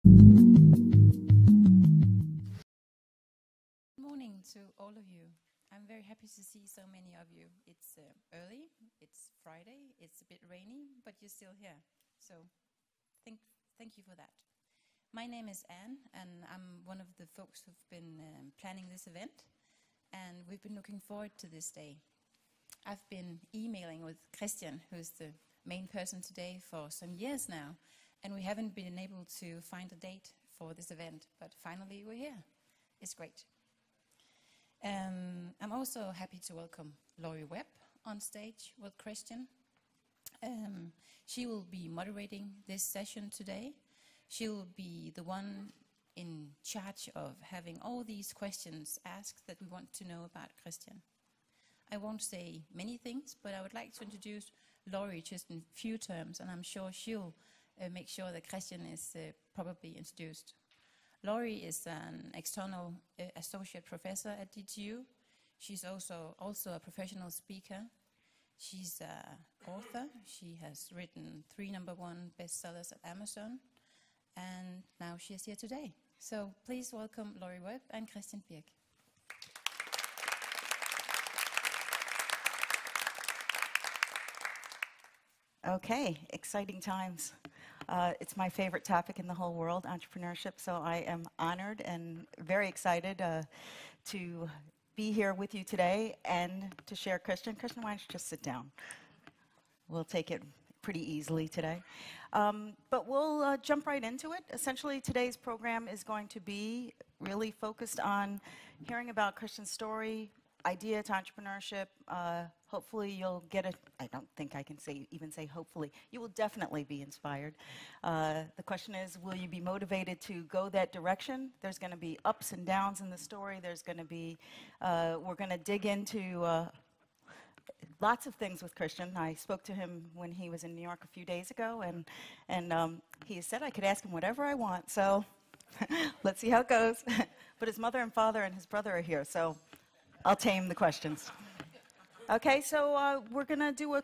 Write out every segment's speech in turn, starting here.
Good morning to all of you. I'm very happy to see so many of you. It's early, it's Friday, it's a bit rainy, but you're still here. So thank you for that. My name is Anne, and I'm one of the folks who've been planning this event, and we've been looking forward to this day. I've been emailing with Christian, who's the main person today, for some years now, and we haven't been able to find a date for this event, but finally we're here. It's great. I'm also happy to welcome Webb on stage with Christian. She will be moderating this session today. She will be the one in charge of having all these questions asked that we want to know about Christian. I won't say many things, but I would like to introduce Laurie just in a few terms, and I'm sure she'll make sure that Christian is properly introduced. Laurie is an external associate professor at DTU. She's also a professional speaker. She's an author. She has written 3 #1 bestsellers at Amazon, and now she is here today. So please welcome Laurie Webb and Christian Birk. Okay, exciting times. It's my favorite topic in the whole world, entrepreneurship, so I am honored and very excited to be here with you today and to share Christian. Christian, why don't you just sit down? We'll take it pretty easily today. But we'll jump right into it. Essentially, today's program is going to be really focused on hearing about Christian's story, idea to entrepreneurship. Hopefully you'll get it. I don't think I can even say hopefully. You will definitely be inspired. The question is, will you be motivated to go that direction? There's going to be ups and downs in the story. There's going to be, we're going to dig into lots of things with Christian. I spoke to him when he was in New York a few days ago, and he said I could ask him whatever I want. So let's see how it goes. But his mother and father and his brother are here, so I'll tame the questions. Okay, so we're going to do a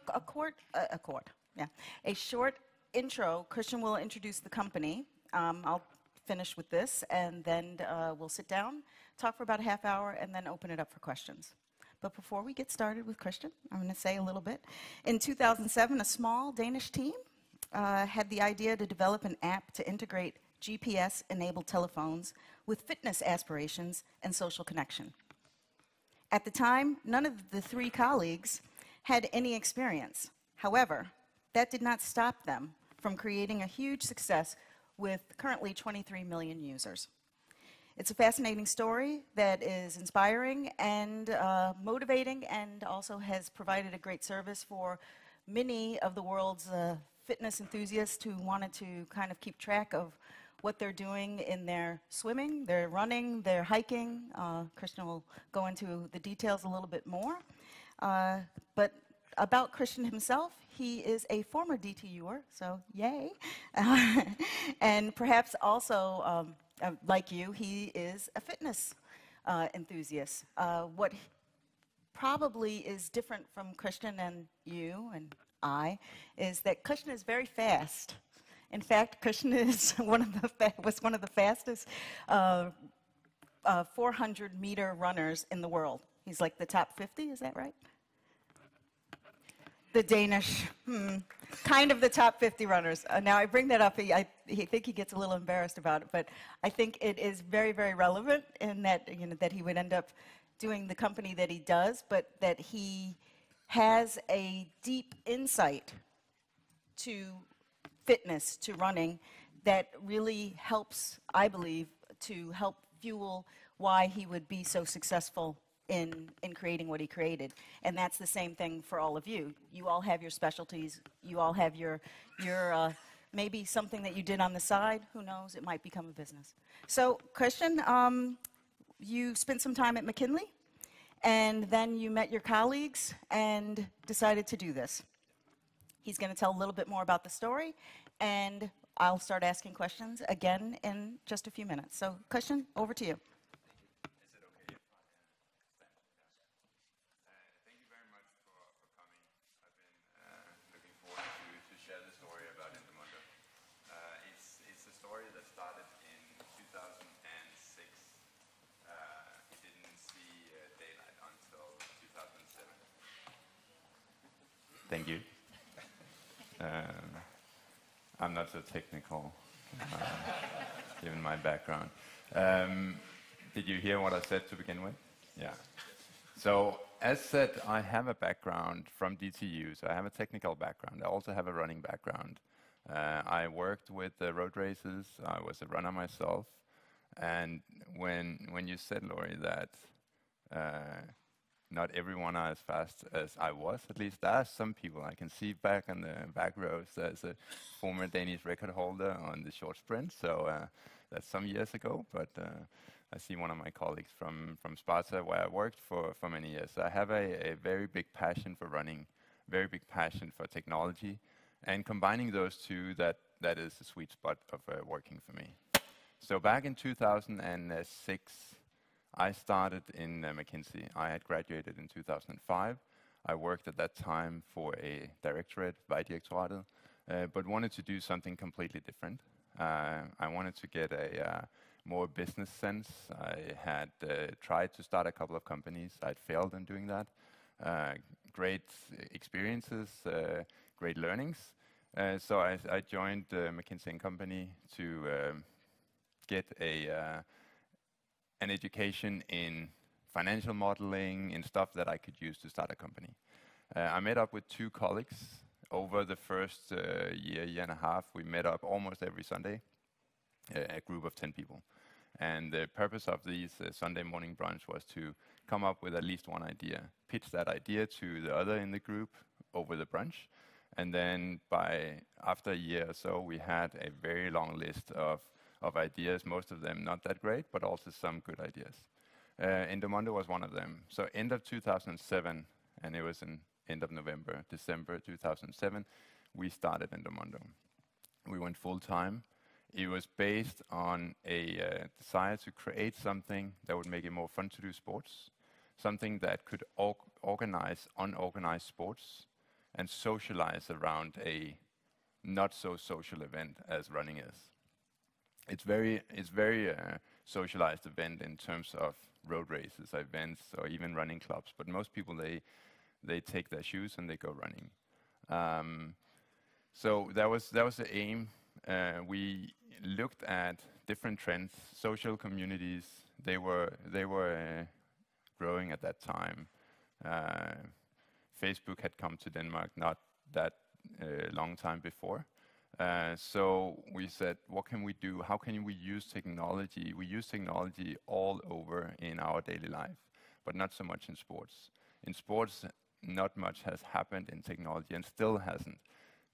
short intro. Christian will introduce the company. I'll finish with this, and then we'll sit down, talk for about a half hour, and then open it up for questions. But before we get started with Christian, I'm going to say a little bit. In 2007, a small Danish team had the idea to develop an app to integrate GPS-enabled telephones with fitness aspirations and social connection. At the time, none of the 3 colleagues had any experience. However, that did not stop them from creating a huge success with currently 23 million users. It's a fascinating story that is inspiring and motivating, and also has provided a great service for many of the world's fitness enthusiasts who wanted to kind of keep track of what they're doing in their swimming, their running, their hiking. Christian will go into the details a little bit more. But about Christian himself, he is a former DTUer, so yay. And perhaps also, like you, he is a fitness enthusiast. What probably is different from Christian and you and I is that Christian is very fast. In fact, Christian is was one of the fastest 400-meter runners in the world. He's like the top 50, is that right? The Danish, kind of the top 50 runners. Now, I bring that up. I think he gets a little embarrassed about it, but I think it is very, very relevant in that, that he would end up doing the company that he does, but that he has a deep insight to fitness, to running, that really helps, I believe, to help fuel why he would be so successful in creating what he created. And that's the same thing for all of you. You all have your specialties. You all have your maybe something that you did on the side. Who knows? It might become a business. So, Christian, you spent some time at McKinley, and then you met your colleagues and decided to do this. He's going to tell a little bit more about the story, and I'll start asking questions again in just a few minutes. So, Christian, over to you. Is it okay if thank you very much for coming. I've been looking forward to share the story about Endomondo. It's a story that started Thank you. I'm not so technical, given my background. Did you hear what I said to begin with? Yeah. So, as said, I have a background from DTU, so I have a technical background. I also have a running background. I worked with the road races. I was a runner myself. And when you said, Laurie, that not everyone are as fast as I was, at least there are some people I can see back on the back rows. There's a former Danish record holder on the short sprint, so that's some years ago, but I see one of my colleagues from Sparta, where I worked for many years. So I have a very big passion for running, very big passion for technology, and combining those two, that is the sweet spot of working for me. So back in 2006, I started in McKinsey. I had graduated in 2005. I worked at that time for a directorate, Vejdirektoratet, but wanted to do something completely different. I wanted to get a more business sense. I had tried to start a couple of companies. I'd failed in doing that. Great experiences, great learnings. So I joined McKinsey & Company to get an education in financial modeling, in stuff that I could use to start a company. I met up with 2 colleagues over the first year and a half. We met up almost every Sunday, a group of 10 people. And the purpose of these Sunday morning brunch was to come up with at least one idea, pitch that idea to the other in the group over the brunch. And then after a year or so, we had a very long list of ideas, most of them not that great, but also some good ideas. Endomondo was one of them. So end of 2007, and it was in end of November, December 2007, we started Endomondo. We went full time. It was based on a desire to create something that would make it more fun to do sports, something that could organize unorganized sports and socialize around a not so social event as running is. It's very socialized event in terms of road races, events, or even running clubs. But most people, they take their shoes and they go running. So that was the aim. We looked at different trends, social communities. They were growing at that time. Facebook had come to Denmark not that long time before. So we said, what can we do? How can we use technology? We use technology all over in our daily life, but not so much in sports. In sports, not much has happened in technology and still hasn't.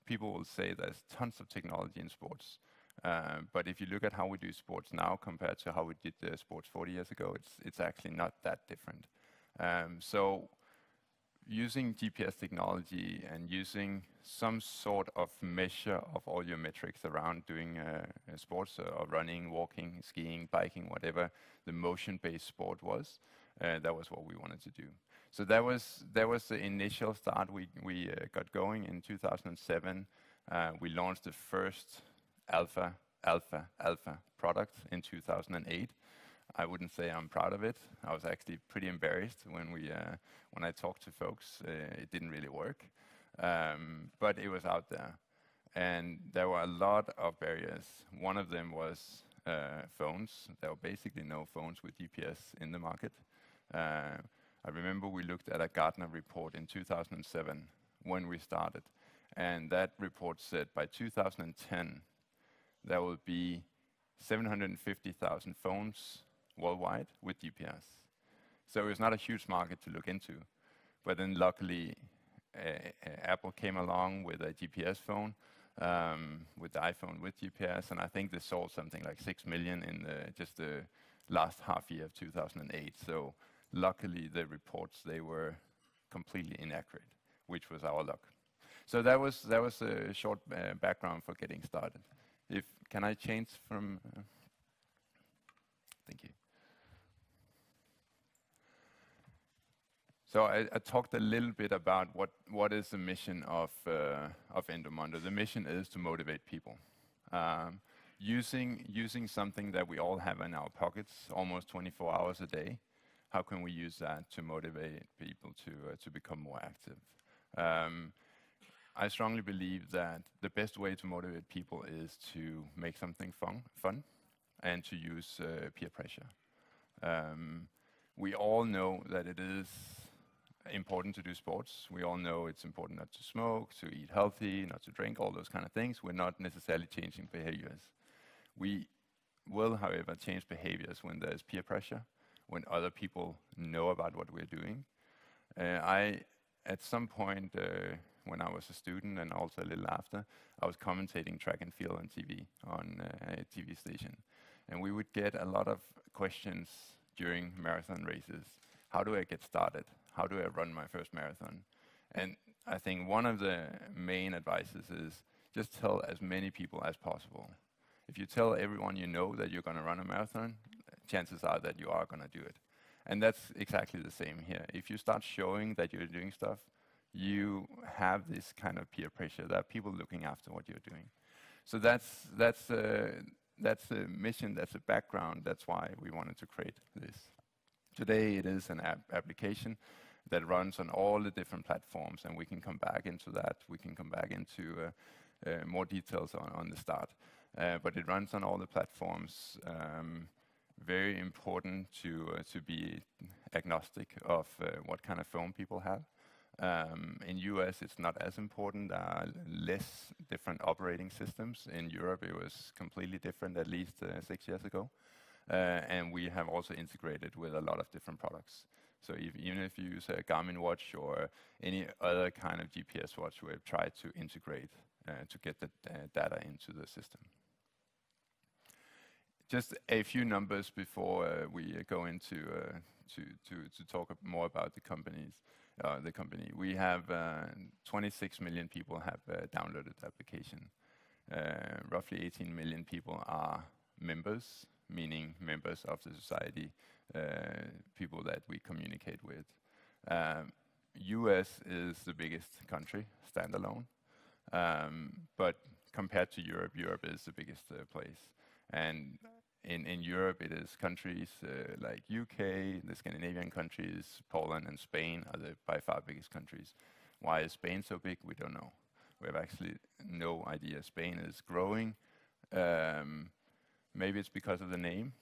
People will say there's tons of technology in sports. But if you look at how we do sports now compared to how we did sports 40 years ago, it's actually not that different. So using GPS technology and using some sort of measure of all your metrics around doing sports or running, walking, skiing, biking, whatever the motion-based sport was, that was what we wanted to do. So that was the initial start. We got going in 2007. We launched the first alpha product in 2008. I wouldn't say I'm proud of it. I was actually pretty embarrassed when I talked to folks. It didn't really work, but it was out there, and there were a lot of barriers. One of them was phones. There were basically no phones with GPS in the market. I remember we looked at a Gartner report in 2007 when we started, and that report said by 2010 there will be 750,000 phones worldwide with GPS. So it was not a huge market to look into. But then luckily, Apple came along with a GPS phone, with the iPhone with GPS, and I think they sold something like 6 million in just the last half year of 2008. So luckily, the reports, they were completely inaccurate, which was our luck. So that was a short background for getting started. Can I change from? Thank you. So I talked a little bit about what is the mission of Endomondo. The mission is to motivate people. Using something that we all have in our pockets almost 24 hours a day, how can we use that to motivate people to become more active? I strongly believe that the best way to motivate people is to make something fun and to use peer pressure. We all know that it is important to do sports. We all know it's important not to smoke, to eat healthy, not to drink, all those kind of things. We're not necessarily changing behaviors. We will, however, change behaviors when there's peer pressure, when other people know about what we're doing. At some point, when I was a student and also a little after, I was commentating track and field on TV, on a TV station. And we would get a lot of questions during marathon races. How do I get started? How do I run my first marathon? And I think one of the main advices is just tell as many people as possible. If you tell everyone you know that you're going to run a marathon, chances are that you are going to do it. And that's exactly the same here. If you start showing that you're doing stuff, you have this kind of peer pressure. There are people looking after what you're doing. So that's a mission, that's a background, that's why we wanted to create this. Today it is an application that runs on all the different platforms, and we can come back into that. We can come back into more details on the start. But it runs on all the platforms. Very important to be agnostic of what kind of phone people have. In US, it's not as important. There are less different operating systems. In Europe, it was completely different, at least 6 years ago. And we have also integrated with a lot of different products. So even if you use a Garmin watch or any other kind of GPS watch, we've tried to integrate to get the data into the system. Just a few numbers before we go into to talk more about the company. We have 26 million people have downloaded the application. Roughly 18 million people are members, meaning members of the society, people that we communicate with. US is the biggest country, standalone. But compared to Europe, Europe is the biggest place. And in Europe, it is countries like UK, the Scandinavian countries, Poland and Spain are the by far biggest countries. Why is Spain so big? We don't know. We have actually no idea. Spain is growing. Maybe it's because of the name.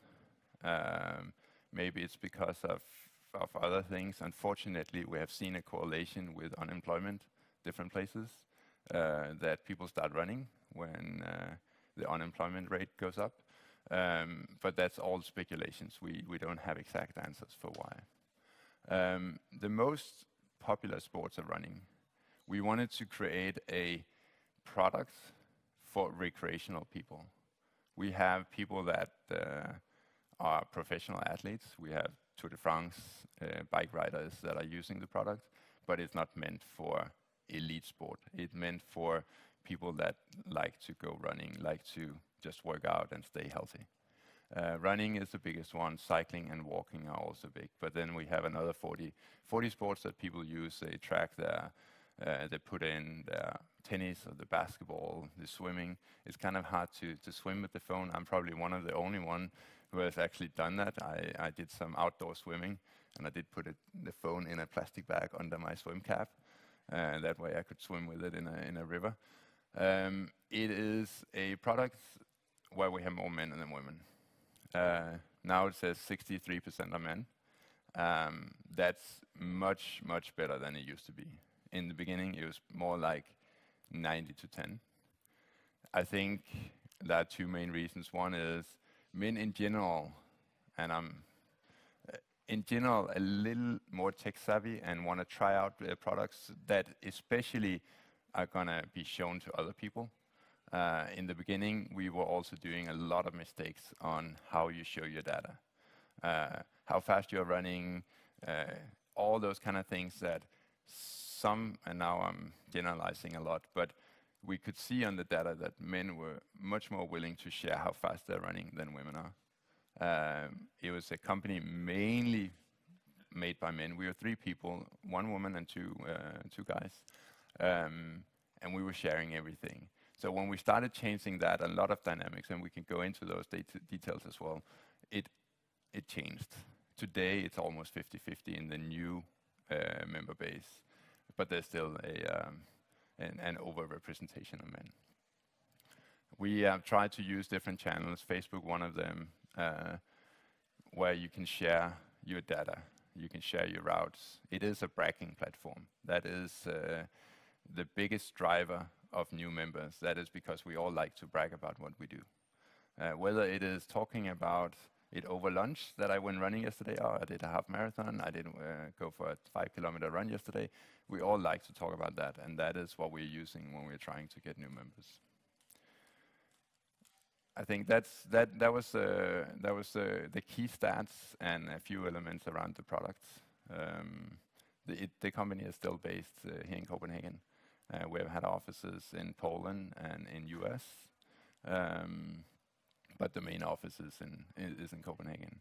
Maybe it's because of other things. Unfortunately, we have seen a correlation with unemployment, different places, that people start running when the unemployment rate goes up. But that's all speculations. We don't have exact answers for why. The most popular sports are running. We wanted to create a product for recreational people. We have people that are professional athletes. We have Tour de France bike riders that are using the product, but it's not meant for elite sport. It's meant for people that like to go running, like to just work out and stay healthy. Running is the biggest one. Cycling and walking are also big. But then we have another 40 sports that people use. They track they put in their tennis or the basketball, the swimming. It's kind of hard to swim with the phone. I'm probably one of the only one who has actually done that. I did some outdoor swimming, and I did put the phone in a plastic bag under my swim cap. That way I could swim with it in a river. It is a product where we have more men than women. Now it says 63% are men. That's much, much better than it used to be. In the beginning, it was more like 90 to 10. I think there are two main reasons. One is men in general, and I'm in general a little more tech savvy and want to try out products that especially are going to be shown to other people. In the beginning, we were also doing a lot of mistakes on how you show your data, how fast you're running, all those kind of things that some, and now I'm generalizing a lot, but we could see on the data that men were much more willing to share how fast they're running than women are. It was a company mainly made by men. We were 3 people, 1 woman and two guys, and we were sharing everything. So when we started changing that, a lot of dynamics, and we can go into those details as well, it changed. Today, it's almost 50-50 in the new member base, but there's still an overrepresentation of men. We have tried to use different channels, Facebook one of them, where you can share your data, you can share your routes. It is a bragging platform. That is the biggest driver of new members. That is because we all like to brag about what we do. Whether it is talking about it over lunch that I went running yesterday, or I did a half marathon, I did go for a 5-kilometer run yesterday, we all like to talk about that, and that is what we're using when we're trying to get new members. I think that was the key stats and a few elements around the products. The company is still based here in Copenhagen. We have had offices in Poland and in US, but the main office is in Copenhagen.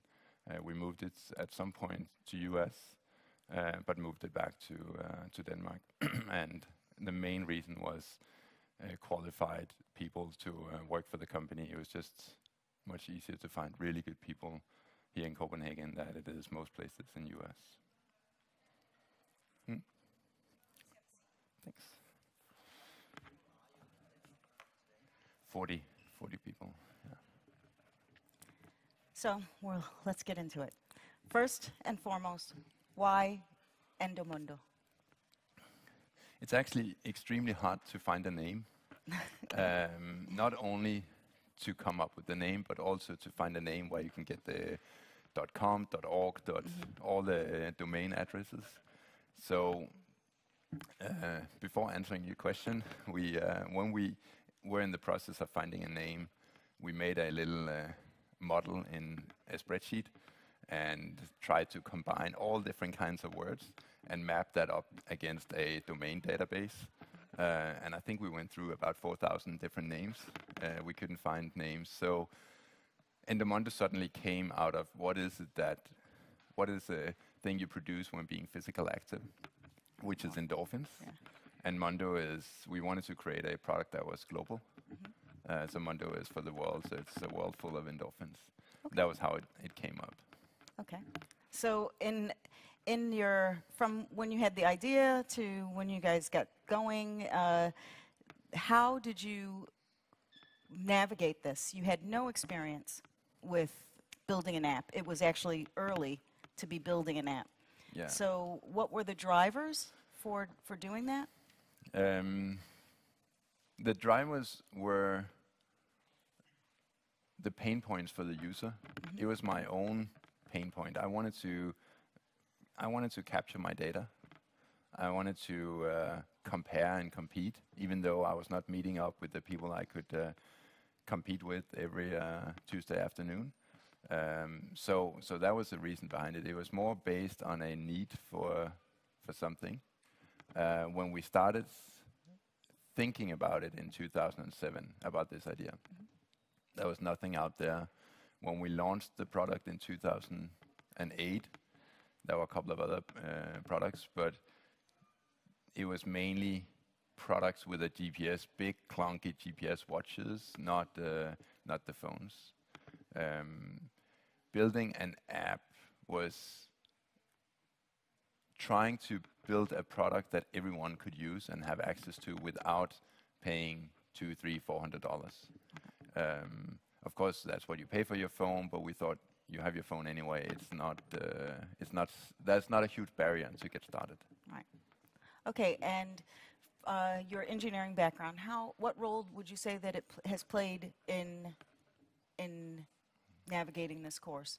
We moved it at some point to US, but moved it back to Denmark. And the main reason was qualified people to work for the company. It was just much easier to find really good people here in Copenhagen than it is most places in US. Thanks. 40 people. Yeah. So, well, let's get into it. First and foremost, why Endomondo? It's actually extremely hard to find a name. Not only to come up with the name, but also to find a name where you can get the .com, .org, all the domain addresses. So before answering your question, when we were in the process of finding a name, we made a little model in a spreadsheet and tried to combine all different kinds of words and map that up against a domain database. And I think we went through about 4,000 different names. We couldn't find names. So Endomondo suddenly came out of what is the thing you produce when being physical active, which is endorphins. Yeah. And Mondo is, we wanted to create a product that was global. So Mondo is for the world, so it's a world full of endorphins. Okay. That was how it came up. Okay. So in your, from when you had the idea to when you guys got going, how did you navigate this? You had no experience with building an app. It was actually early to be building an app. Yeah. So what were the drivers for doing that? The drivers were the pain points for the user. It was my own pain point. I wanted to capture my data. I wanted to compare and compete, even though I was not meeting up with the people I could compete with every Tuesday afternoon. So that was the reason behind it. It was more based on a need for something. When we started thinking about it in 2007, about this idea, there was nothing out there. When we launched the product in 2008, there were a couple of other products, but it was mainly products with a GPS, big clunky GPS watches, not the phones. Building an app was trying to build a product that everyone could use and have access to without paying $200, $300, $400. Of course, that's what you pay for your phone, but we thought you have your phone anyway. That's not a huge barrier to get started. Right. Okay, and your engineering background, what role would you say that it has played in navigating this course?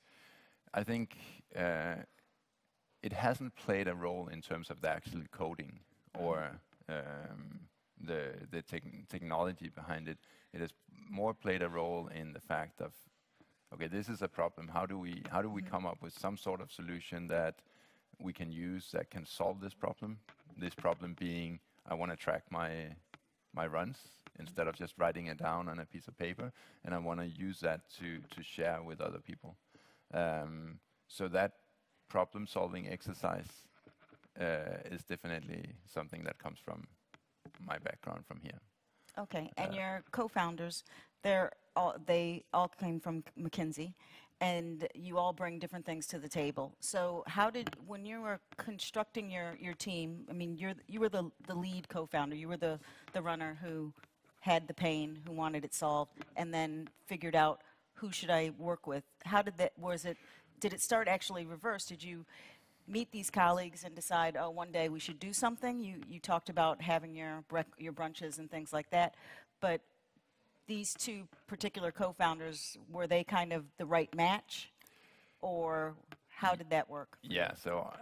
I think it hasn't played a role in terms of the actual coding or the technology behind it. It has more played a role in the fact of, okay, this is a problem. How do we come up with some sort of solution that we can use that can solve this problem? This problem being, I want to track my runs instead of just writing it down on a piece of paper, and I want to use that to share with other people. So that problem-solving exercise is definitely something that comes from my background from here. Okay, and your co-founders, they all came from McKinsey, and you all bring different things to the table. So how did, when you were constructing your team, I mean, you were the lead co-founder, you were the runner who had the pain, who wanted it solved, and then figured out who should I work with. How did that, did it start actually reverse? Did you meet these colleagues and decide, oh, one day we should do something? You talked about having your brunches and things like that, but these two particular co-founders, were they kind of the right match, or how did that work? Yeah, so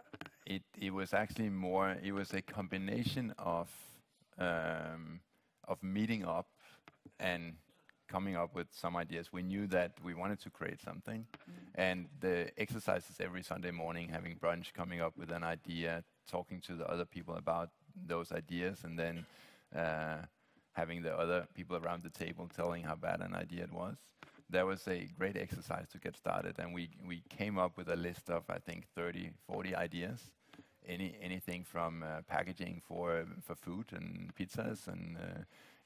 it was actually more, it was a combination of meeting up and coming up with some ideas. We knew that we wanted to create something, and the exercises every Sunday morning, having brunch, coming up with an idea, talking to the other people about those ideas, and then having the other people around the table telling how bad an idea it was. That was a great exercise to get started, and we came up with a list of, I think, 30, 40 ideas. Anything from packaging for food and pizzas, and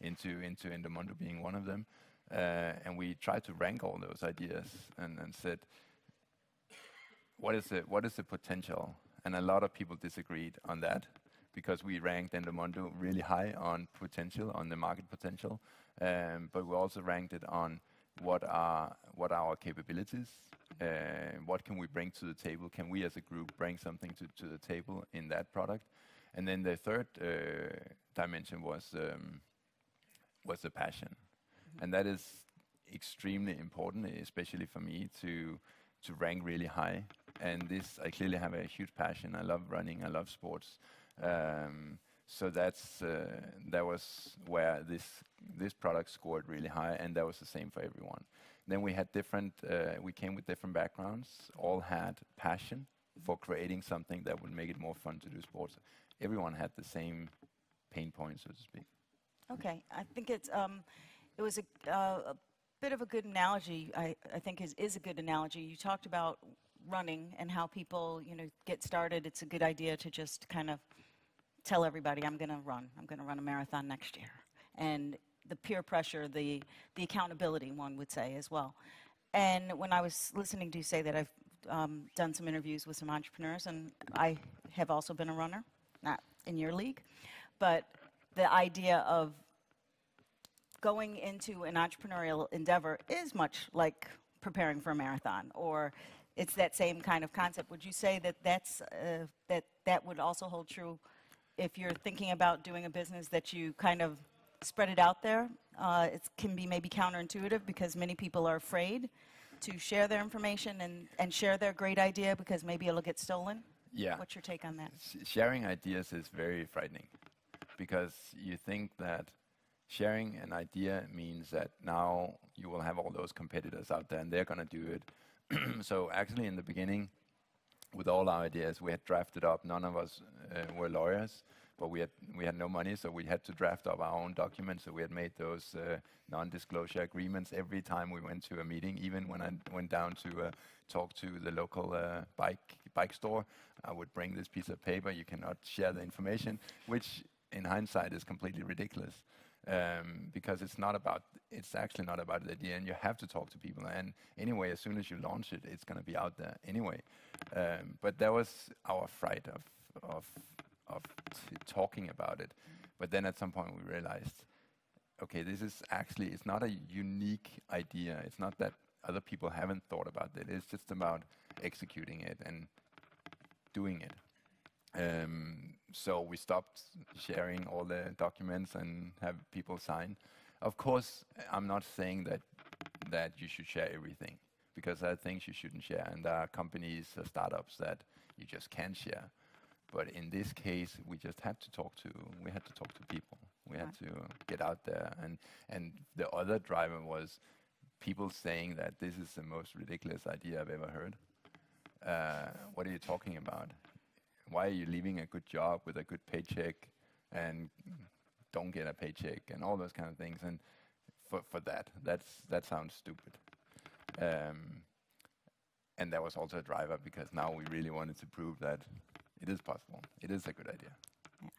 into Endomondo being one of them. And we tried to rank all those ideas and said, what is the potential? And a lot of people disagreed on that, because we ranked Endomondo really high on potential, on the market potential, but we also ranked it on what are our capabilities, what can we bring to the table, can we as a group bring something to the table in that product. And then the third dimension was the passion. And that is extremely important, especially for me, to rank really high. And this, I clearly have a huge passion. I love running, I love sports. So that was where this product scored really high, and that was the same for everyone. Then we had we came with different backgrounds, all had passion for creating something that would make it more fun to do sports. Everyone had the same pain point, so to speak. Okay, I think it was a bit of a good analogy. I think is a good analogy. You talked about running and how people, get started. It's a good idea to just kind of tell everybody, I'm going to run a marathon next year. And the peer pressure, the accountability, one would say as well. And when I was listening to you say that, I've done some interviews with some entrepreneurs, and I have also been a runner, not in your league, but the idea of going into an entrepreneurial endeavor is much like preparing for a marathon, or it's that same kind of concept. Would you say that that would also hold true if you're thinking about doing a business, that you kind of spread it out there? It can be maybe counterintuitive because many people are afraid to share their information and share their great idea because maybe it'll get stolen. Yeah. What's your take on that? Sharing ideas is very frightening, because you think that sharing an idea means that now you will have all those competitors out there and they're going to do it. So actually in the beginning, with all our ideas, we had drafted up. None of us were lawyers, but we had no money, so we had to draft up our own documents. So we had made those non-disclosure agreements every time we went to a meeting. Even when I went down to talk to the local bike store, I would bring this piece of paper. You cannot share the information, which in hindsight is completely ridiculous. Because it's actually not about the idea, and you have to talk to people. And anyway, as soon as you launch it, it's going to be out there anyway. But that was our fright of talking about it. But then at some point we realized, okay, this is actually, it's not a unique idea. It's not that other people haven't thought about it. It's just about executing it and doing it. So we stopped sharing all the documents and have people sign. Of course, I'm not saying that you should share everything, because there are things you shouldn't share, and there are companies or startups that you just can't share. But in this case, we just had to talk to people. We had to get out there, and the other driver was people saying that this is the most ridiculous idea I've ever heard. What are you talking about? Why are you leaving a good job with a good paycheck and don't get a paycheck and all those kind of things? And for that sounds stupid. And that was also a driver, because now we really wanted to prove that it is possible. It is a good idea. Yeah.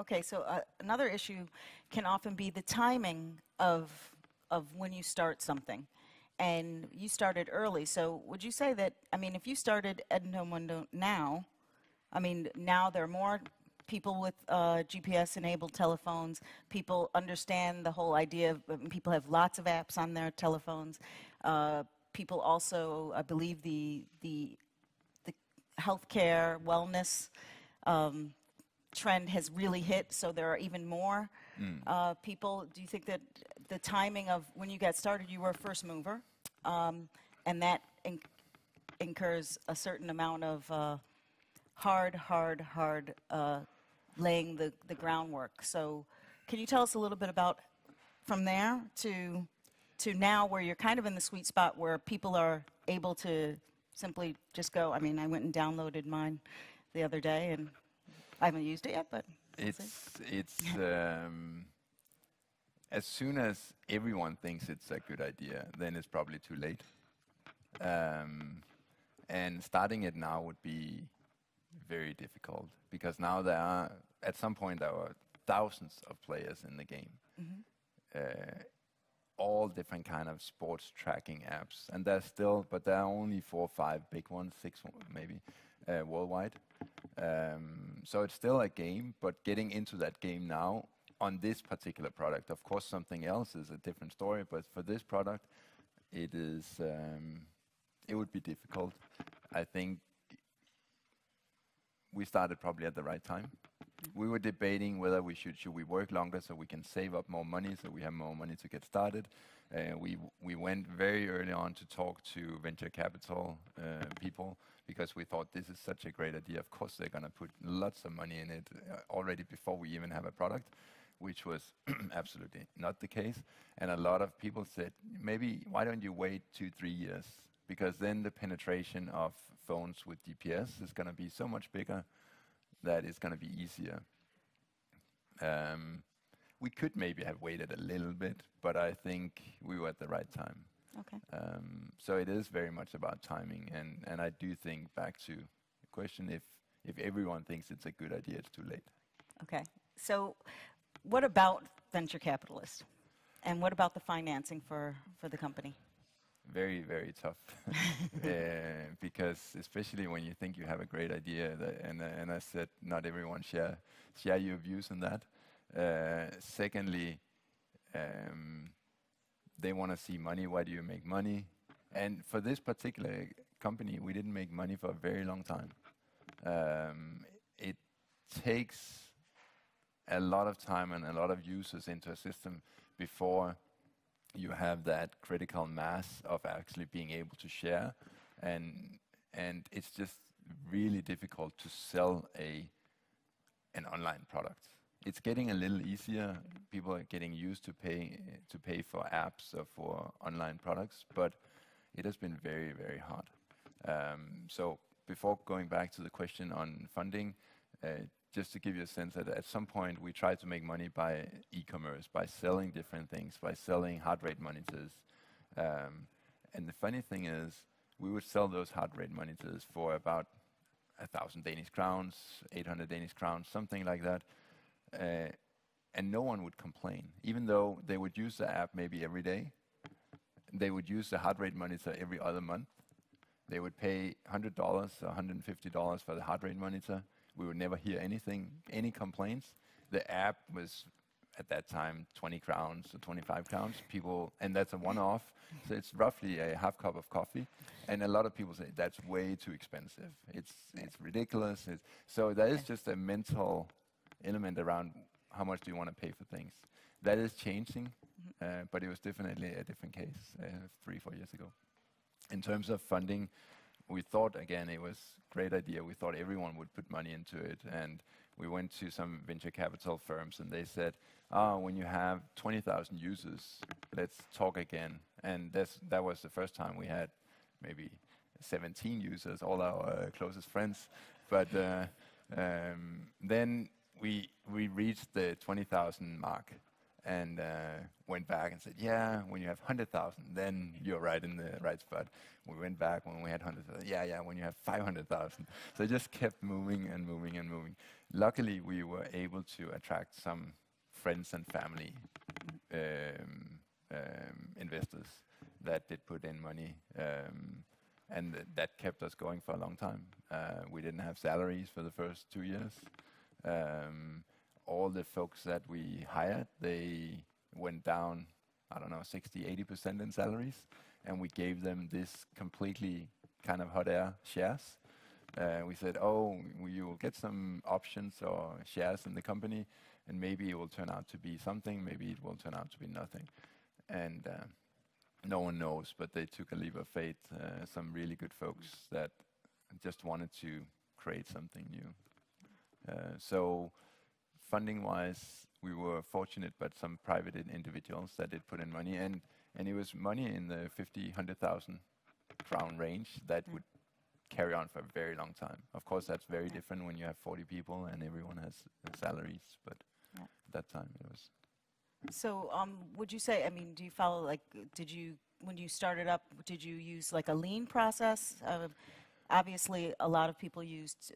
Okay, so another issue can often be the timing of when you start something. and you started early. So would you say that, I mean, if you started Endomondo now, I mean, now there are more people with GPS-enabled telephones. People understand the whole idea of, people have lots of apps on their telephones. People also, I believe, the healthcare, wellness trend has really hit, so there are even more people. Do you think that the timing of when you got started, you were a first mover, and that incurs a certain amount of hard laying the groundwork. So can you tell us a little bit about from there to now, where you're kind of in the sweet spot where people are able to simply just go? I mean, I went and downloaded mine the other day, and I haven't used it yet, but it's as soon as everyone thinks it's a good idea, then it's probably too late. And starting it now would be very difficult, because now at some point there are thousands of players in the game. All different kind of sports tracking apps, and but there are only 4 or 5 big ones, 6 maybe, worldwide. So it's still a game, but getting into that game now on this particular product, of course something else is a different story, but for this product, it would be difficult. I think we started probably at the right time. We were debating whether should we work longer so we can save up more money, so we have more money to get started. We went very early on to talk to venture capital people, because we thought this is such a great idea. Of course they're going to put lots of money in it already before we even have a product, which was absolutely not the case. And a lot of people said, maybe why don't you wait 2-3 years, because then the penetration of phones with GPS is going to be so much bigger that it's going to be easier. We could maybe have waited a little bit, but I think we were at the right time. Okay. So it is very much about timing, and I do think, back to the question, if everyone thinks it's a good idea, it's too late. Okay. So what about venture capitalists? And what about the financing for the company? Very, very tough. Because especially when you think you have a great idea, and I said not everyone share your views on that. Secondly, they want to see money. Why do you make money? And for this particular company, we didn't make money for a very long time. It takes a lot of time and a lot of users into a system before you have that critical mass of actually being able to share, and it's just really difficult to sell an online product. It's getting a little easier. People are getting used to pay for apps or for online products, but it has been very, very hard. So before going back to the question on funding, just to give you a sense that at some point we tried to make money by e-commerce, by selling different things, by selling heart rate monitors. And the funny thing is, we would sell those heart rate monitors for about 1,000 Danish crowns, 800 Danish crowns, something like that. And no one would complain, even though they would use the app maybe every day. They would use the heart rate monitor every other month. They would pay $100 or $150 for the heart rate monitor. We would never hear any complaints. The app was, at that time, 20 crowns or 25 crowns. And that's a one-off, so it's roughly a half cup of coffee. And a lot of people say, that's way too expensive. It's ridiculous. So there is just a mental element around how much do you want to pay for things. That is changing, but it was definitely a different case 3-4 years ago. In terms of funding, we thought, again, it was a great idea. We thought everyone would put money into it. And we went to some venture capital firms, and they said, when you have 20,000 users, let's talk again. And that was the first time we had maybe 17 users, all our closest friends. But then we reached the 20,000 mark, and went back and said, yeah, when you have 100,000, then you're right in the right spot. We went back when we had 100,000. Yeah, when you have 500,000. So it just kept moving and moving and moving. Luckily, we were able to attract some friends and family investors. that did put in money, and that kept us going for a long time. We didn't have salaries for the first 2 years. All the folks that we hired, they went down, I don't know, 60, 80% in salaries, and we gave them this completely kind of hot air shares. We said, oh, you will get some options or shares in the company, and maybe it will turn out to be something, maybe it will turn out to be nothing. And no one knows, but they took a leap of faith, some really good folks that just wanted to create something new. So funding-wise, we were fortunate, but some private individuals that did put in money, and it was money in the 50, 100,000 crown range that would carry on for a very long time. Of course, that's very different when you have 40 people and everyone has salaries, but at that time it was. So would you say, I mean, do you follow, like, when you started up, did you use like a lean process? Obviously, a lot of people used,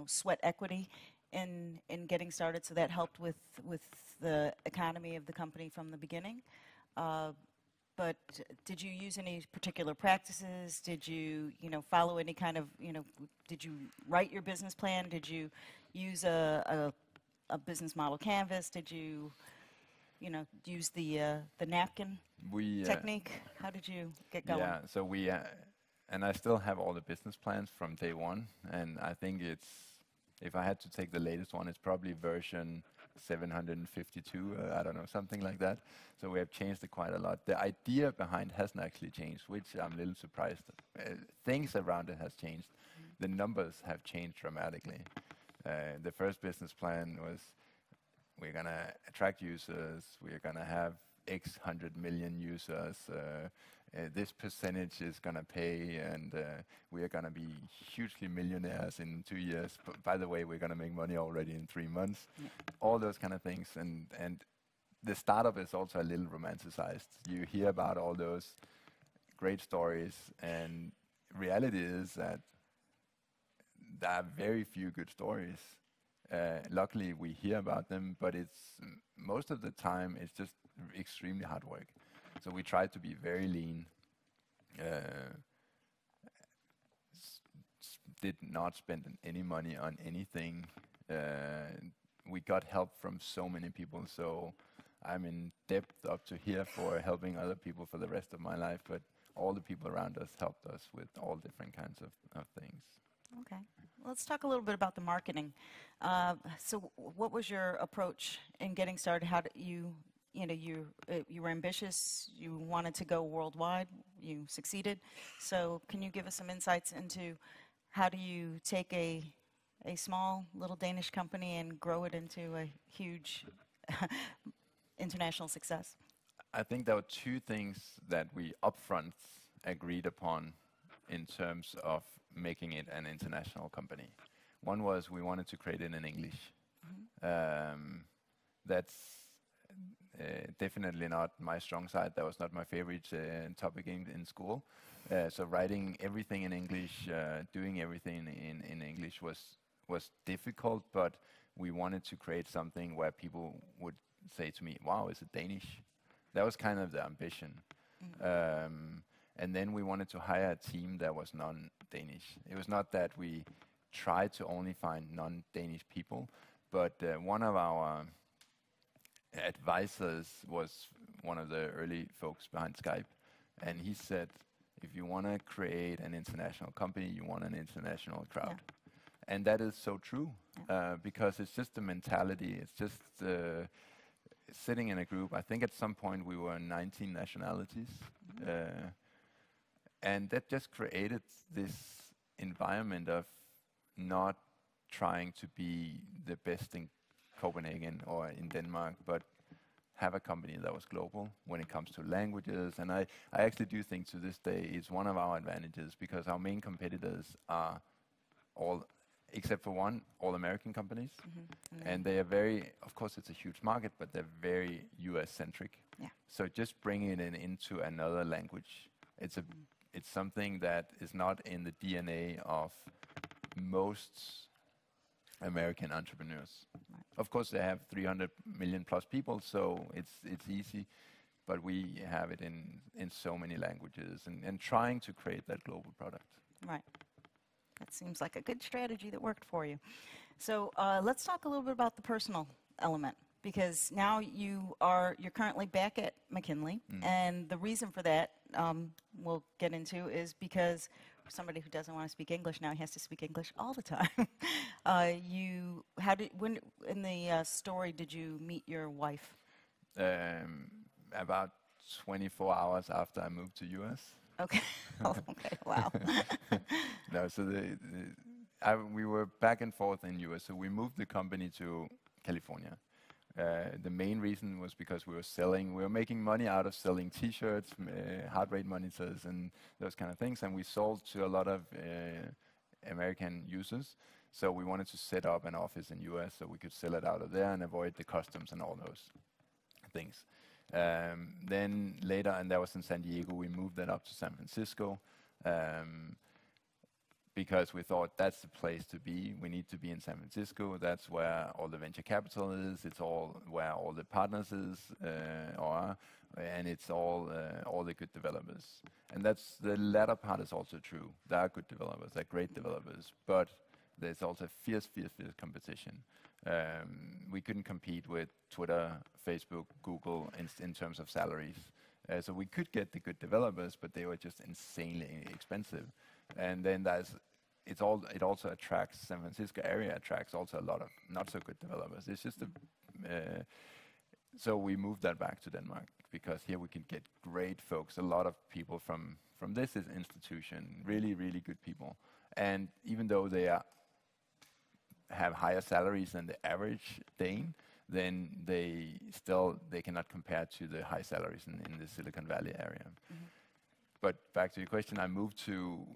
sweat equity in getting started, so that helped with the economy of the company from the beginning. But did you use any particular practices? Did you, follow any kind of, did you write your business plan? Did you use a business model canvas? Did you, use the napkin technique? How did you get going? Yeah, so and I still have all the business plans from day one, and I think if I had to take the latest one, it's probably version 752, I don't know, something like that. So we have changed it quite a lot. The idea behind hasn't actually changed, which I'm a little surprised. Things around it has changed. The numbers have changed dramatically. The first business plan was, we're going to attract users, we're going to have X 100 million users, this percentage is going to pay, and we are going to be hugely millionaires in 2 years. But by the way, we're going to make money already in 3 months. Yeah. All those kind of things. And the startup is also a little romanticized. You hear about all those great stories, and reality is that there are very few good stories. Luckily, we hear about them, but most of the time it's just extremely hard work. So we try to be very lean. Did not spend any money on anything. We got help from so many people, so I'm in debt up to here for helping other people for the rest of my life, but all the people around us helped us with all different kinds of things. Okay. Let's talk a little bit about the marketing. So what was your approach in getting started? How did you were ambitious, you wanted to go worldwide, you succeeded. So can you give us some insights into how do you take a small little Danish company and grow it into a huge international success? I think there were two things that we upfront agreed upon in terms of making it an international company. One was we wanted to create it in English. That's definitely not my strong side. That was not my favorite topic in school. So writing everything in English, doing everything in English was difficult, but we wanted to create something where people would say to me, wow, is it Danish? That was kind of the ambition. And then we wanted to hire a team that was non-Danish. It was not that we tried to only find non-Danish people, but one of our advisors was one of the early folks behind Skype, and he said, if you want to create an international company, you want an international crowd. Yeah. And that is so true, because it's just the mentality. It's just sitting in a group. I think at some point we were 19 nationalities, and that just created this environment of not trying to be the best in Copenhagen or in Denmark, but have a company that was global when it comes to languages. And I actually do think to this day it's one of our advantages, because our main competitors are all, except for one, all American companies. And they are very, of course it's a huge market, but they're very US centric. Yeah. So just bringing it into another language, it's something that is not in the DNA of most American entrepreneurs. Right. Of course, they have 300 million plus people, so it's easy. but we have it in so many languages, and trying to create that global product. Right. That seems like a good strategy that worked for you. So let's talk a little bit about the personal element, because now you're currently back at McKinley, and the reason for that we'll get into is because for somebody who doesn't want to speak English now, he has to speak English all the time. When in the story did you meet your wife? About 24 hours after I moved to US. Okay. Oh, okay. Wow. No, so we were back and forth in US, so we moved the company to California. The main reason was because we were making money out of selling T-shirts, heart rate monitors, and those kind of things, and we sold to a lot of American users. So we wanted to set up an office in US so we could sell it out of there and avoid the customs and all those things. Then later, and that was in San Diego, we moved that up to San Francisco. Because we thought that's the place to be. We need to be in San Francisco. That's where all the venture capital is. It's all where all the partners are, and it's all the good developers. And that's the latter part is also true. There are good developers, there are great developers, but there's also fierce competition. We couldn't compete with Twitter, Facebook, Google in terms of salaries. So we could get the good developers, but they were just insanely expensive. And then it also attracts, San Francisco area attracts also a lot of not so good developers. It's just so we moved that back to Denmark because here we can get great folks, a lot of people from this institution, really good people. And even though they have higher salaries than the average Dane, then they cannot compare to the high salaries in the Silicon Valley area. But back to your question, I moved to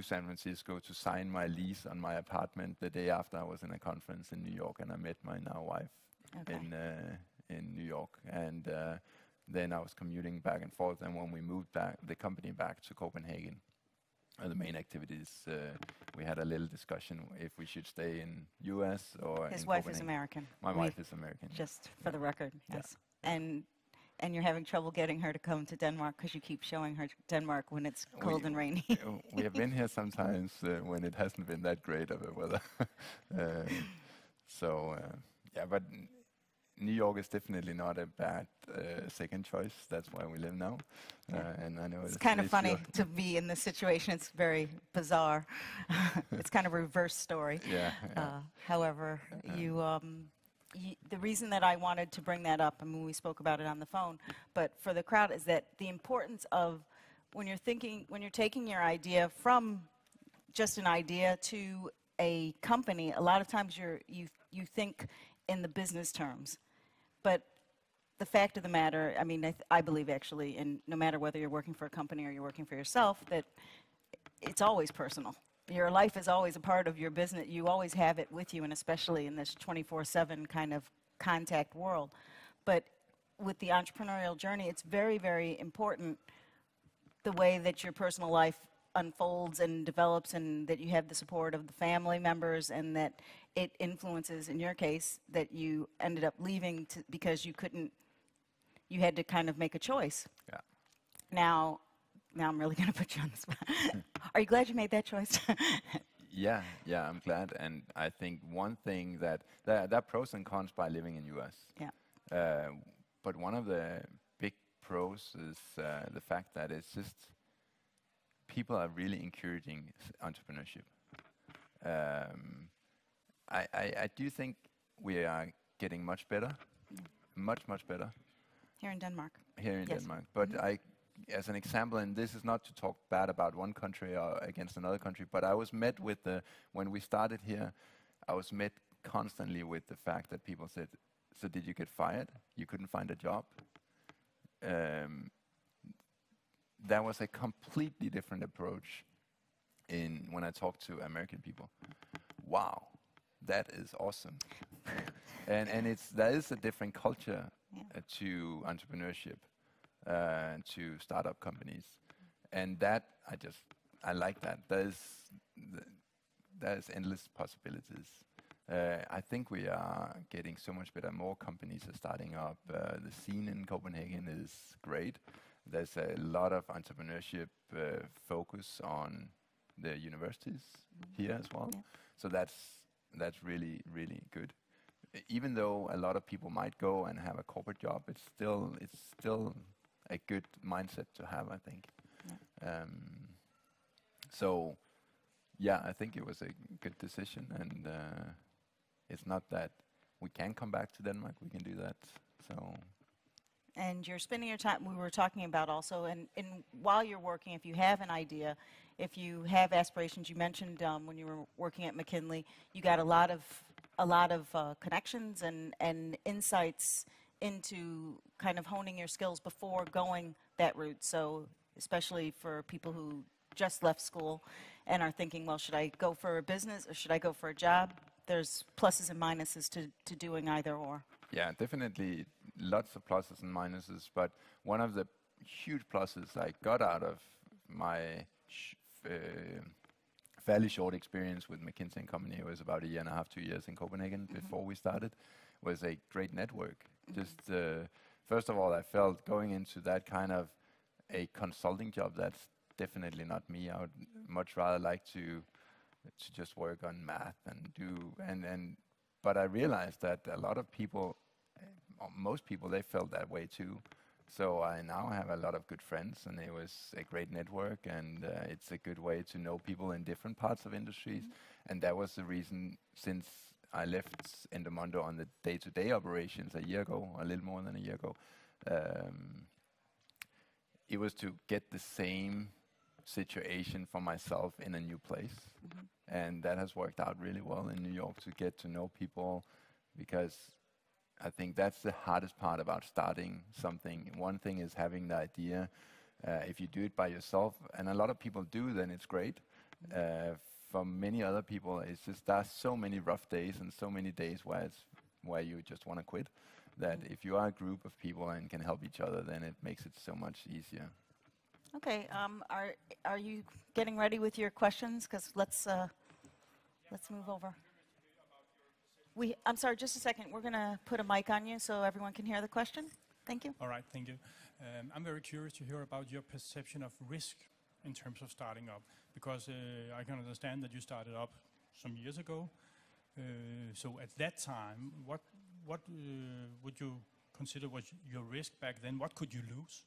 San Francisco to sign my lease on my apartment the day after I was in a conference in New York, and I met my now wife in New York. And then I was commuting back and forth, and when we moved the company back to Copenhagen, the main activities, we had a little discussion if we should stay in US or His in wife Copenhagen. is American. My wife is American. Just for the record, yes. And you're having trouble getting her to come to Denmark because you keep showing her Denmark when it's cold and rainy. We have been here sometimes when it hasn't been that great of a weather. But New York is definitely not a bad second choice. That's why we live now. And I know it's kind of funny to be in this situation. It's very bizarre. It's kind of a reverse story. However, the reason that I wanted to bring that up, I mean, we spoke about it on the phone, but for the crowd, is that the importance of when you're taking your idea from just an idea to a company, a lot of times you think in the business terms. But the fact of the matter, I mean, I believe actually, and no matter whether you're working for a company or you're working for yourself, that it's always personal. Your life is always a part of your business. You always have it with you, and especially in this 24/7 kind of contact world. But with the entrepreneurial journey, it's very important the way that your personal life unfolds and develops, and that you have the support of the family members, and that it influences, in your case, that you ended up leaving because you had to kind of make a choice. Yeah. Now I'm really going to put you on the spot. Are you glad you made that choice? Yeah, I'm glad. And I think one thing that there are pros and cons by living in US. Yeah. But one of the big pros is the fact that it's just people are really encouraging entrepreneurship. I do think we are getting much better, much better. Here in Denmark. Here in Denmark. But as an example, and this is not to talk bad about one country or against another country, but I was met with when we started here, I was met constantly with the fact that people said, so did you get fired? You couldn't find a job? That was a completely different approach when I talked to American people. Wow, that is awesome. and there is a different culture to entrepreneurship, to startup companies. And that, I like that. There's endless possibilities. I think we are getting so much better. More companies are starting up. The scene in Copenhagen is great. There's a lot of entrepreneurship focus on the universities here as well. Yeah. So that's really, really good. Even though a lot of people might go and have a corporate job, it's still a good mindset to have, I think. Yeah. So, yeah, I think it was a good decision, and it's not that we can come back to Denmark. We can do that. So. And you're spending your time, we were talking about also, and while you're working, if you have an idea, if you have aspirations, you mentioned when you were working at McKinley, you got a lot of connections and insights into kind of honing your skills before going that route. So especially for people who just left school and are thinking, well, should I go for a business or should I go for a job? There's pluses and minuses to doing either or. Yeah, definitely lots of pluses and minuses, but one of the huge pluses I got out of my fairly short experience with McKinsey & Company, it was about a year and a half, 2 years in Copenhagen before we started, was a great network. Just first of all, I felt going into that kind of a consulting job, that's definitely not me. I would much rather like to just work on math and but I realized that a lot of people, most people, they felt that way too. So I now have a lot of good friends, and it was a great network, and it's a good way to know people in different parts of industries. And that was the reason, since I left Endomondo on the day-to-day operations a year ago, a little more than a year ago, it was to get the same situation for myself in a new place. And that has worked out really well in New York, to get to know people, because I think that's the hardest part about starting something. One thing is having the idea. If you do it by yourself, and a lot of people do, then it's great. For many other people, it's just there's so many rough days and so many days where you just want to quit, that if you are a group of people and can help each other, then it makes it so much easier. Okay, are you getting ready with your questions? Because let's move over. I'm sorry, just a second. We're going to put a mic on you so everyone can hear the question. Thank you. All right, thank you. I'm very curious to hear about your perception of risk in terms of starting up, because I can understand that you started up some years ago. So at that time, what would you consider was your risk back then? What could you lose?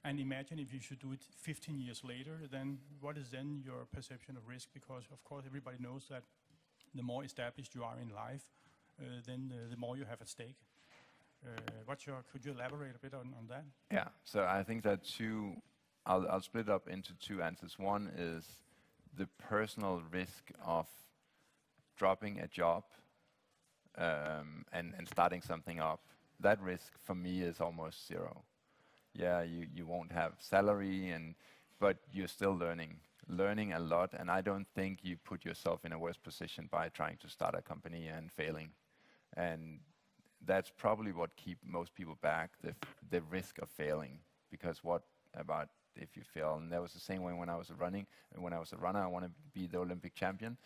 And imagine if you should do it 15 years later, then what is then your perception of risk? Because of course everybody knows that the more established you are in life, then the more you have at stake. Could you elaborate a bit on that? Yeah, so I think that I'll split up into two answers. One is the personal risk of dropping a job and starting something up. That risk for me is almost zero. Yeah, you won't have salary, but you're still learning a lot, and I don't think you put yourself in a worse position by trying to start a company and failing. And that's probably what keeps most people back, the risk of failing. Because what about if you fail? And that was the same way when I was running. And when I was a runner, I wanted to be the Olympic champion.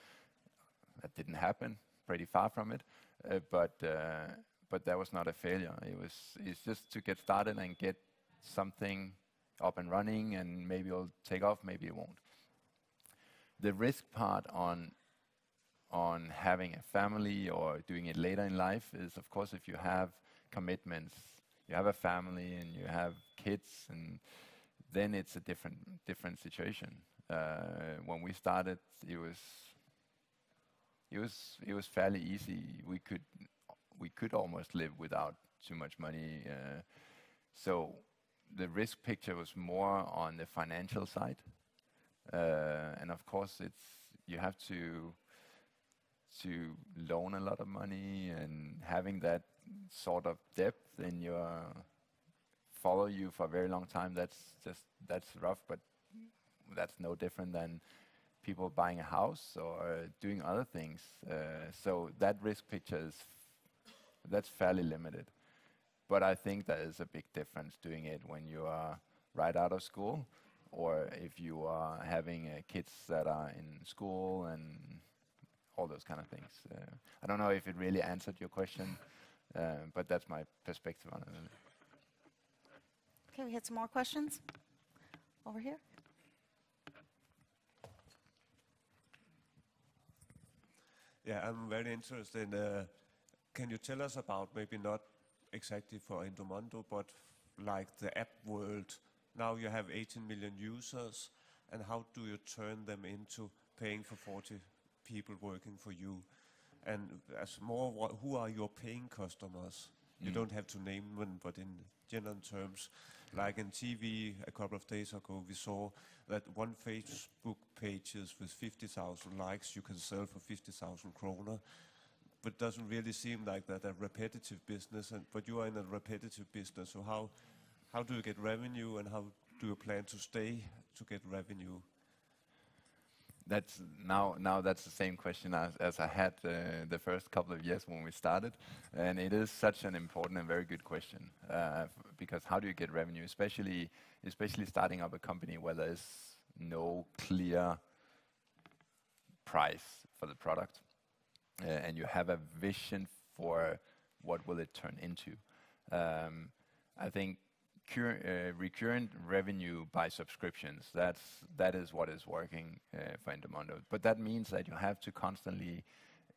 That didn't happen, pretty far from it. But that was not a failure. It's just to get started and get something up and running, and maybe it'll take off, maybe it won't. The risk part on having a family or doing it later in life is, of course, if you have commitments, you have a family and you have kids, and then it's a different situation. When we started, it was fairly easy. We could almost live without too much money. So the risk picture was more on the financial side, and of course you have to loan a lot of money, and having that sort of debt in follow you for a very long time. That's rough, but that's no different than people buying a house or doing other things. So that risk picture that's fairly limited. But I think there is a big difference doing it when you are right out of school, or if you are having kids that are in school, all those kind of things. I don't know if it really answered your question, but that's my perspective on it. Okay, we had some more questions over here. Yeah, I'm very interested in, can you tell us about, maybe not exactly for Endomondo, but like the app world? Now you have 18 million users, and how do you turn them into paying for 40 people working for you? And as more, who are your paying customers? You don't have to name them, but in general terms, like in TV a couple of days ago, we saw that one Facebook page with 50,000 likes you can sell for 50,000 kroner. But it doesn't really seem like that a repetitive business, but you are in a repetitive business, so how do you get revenue, and how do you plan to stay to get revenue? That's that's the same question as I had the first couple of years when we started, and it is such an important and very good question, because how do you get revenue, especially starting up a company where there's no clear price for the product, and you have a vision for what will it turn into. I think recurrent revenue by subscriptions, that is what is working for Endomondo. But that means that you have to constantly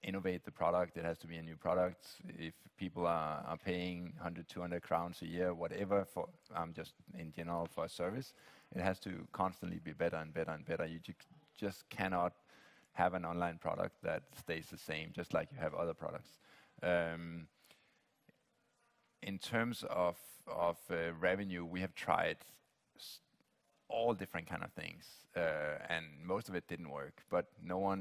innovate the product. It has to be a new product. If people are paying 100, 200 crowns a year, whatever, for just in general for a service, it has to constantly be better and better and better. You just cannot have an online product that stays the same, just like you have other products. In terms of revenue, we have tried all different kind of things, and most of it didn't work. But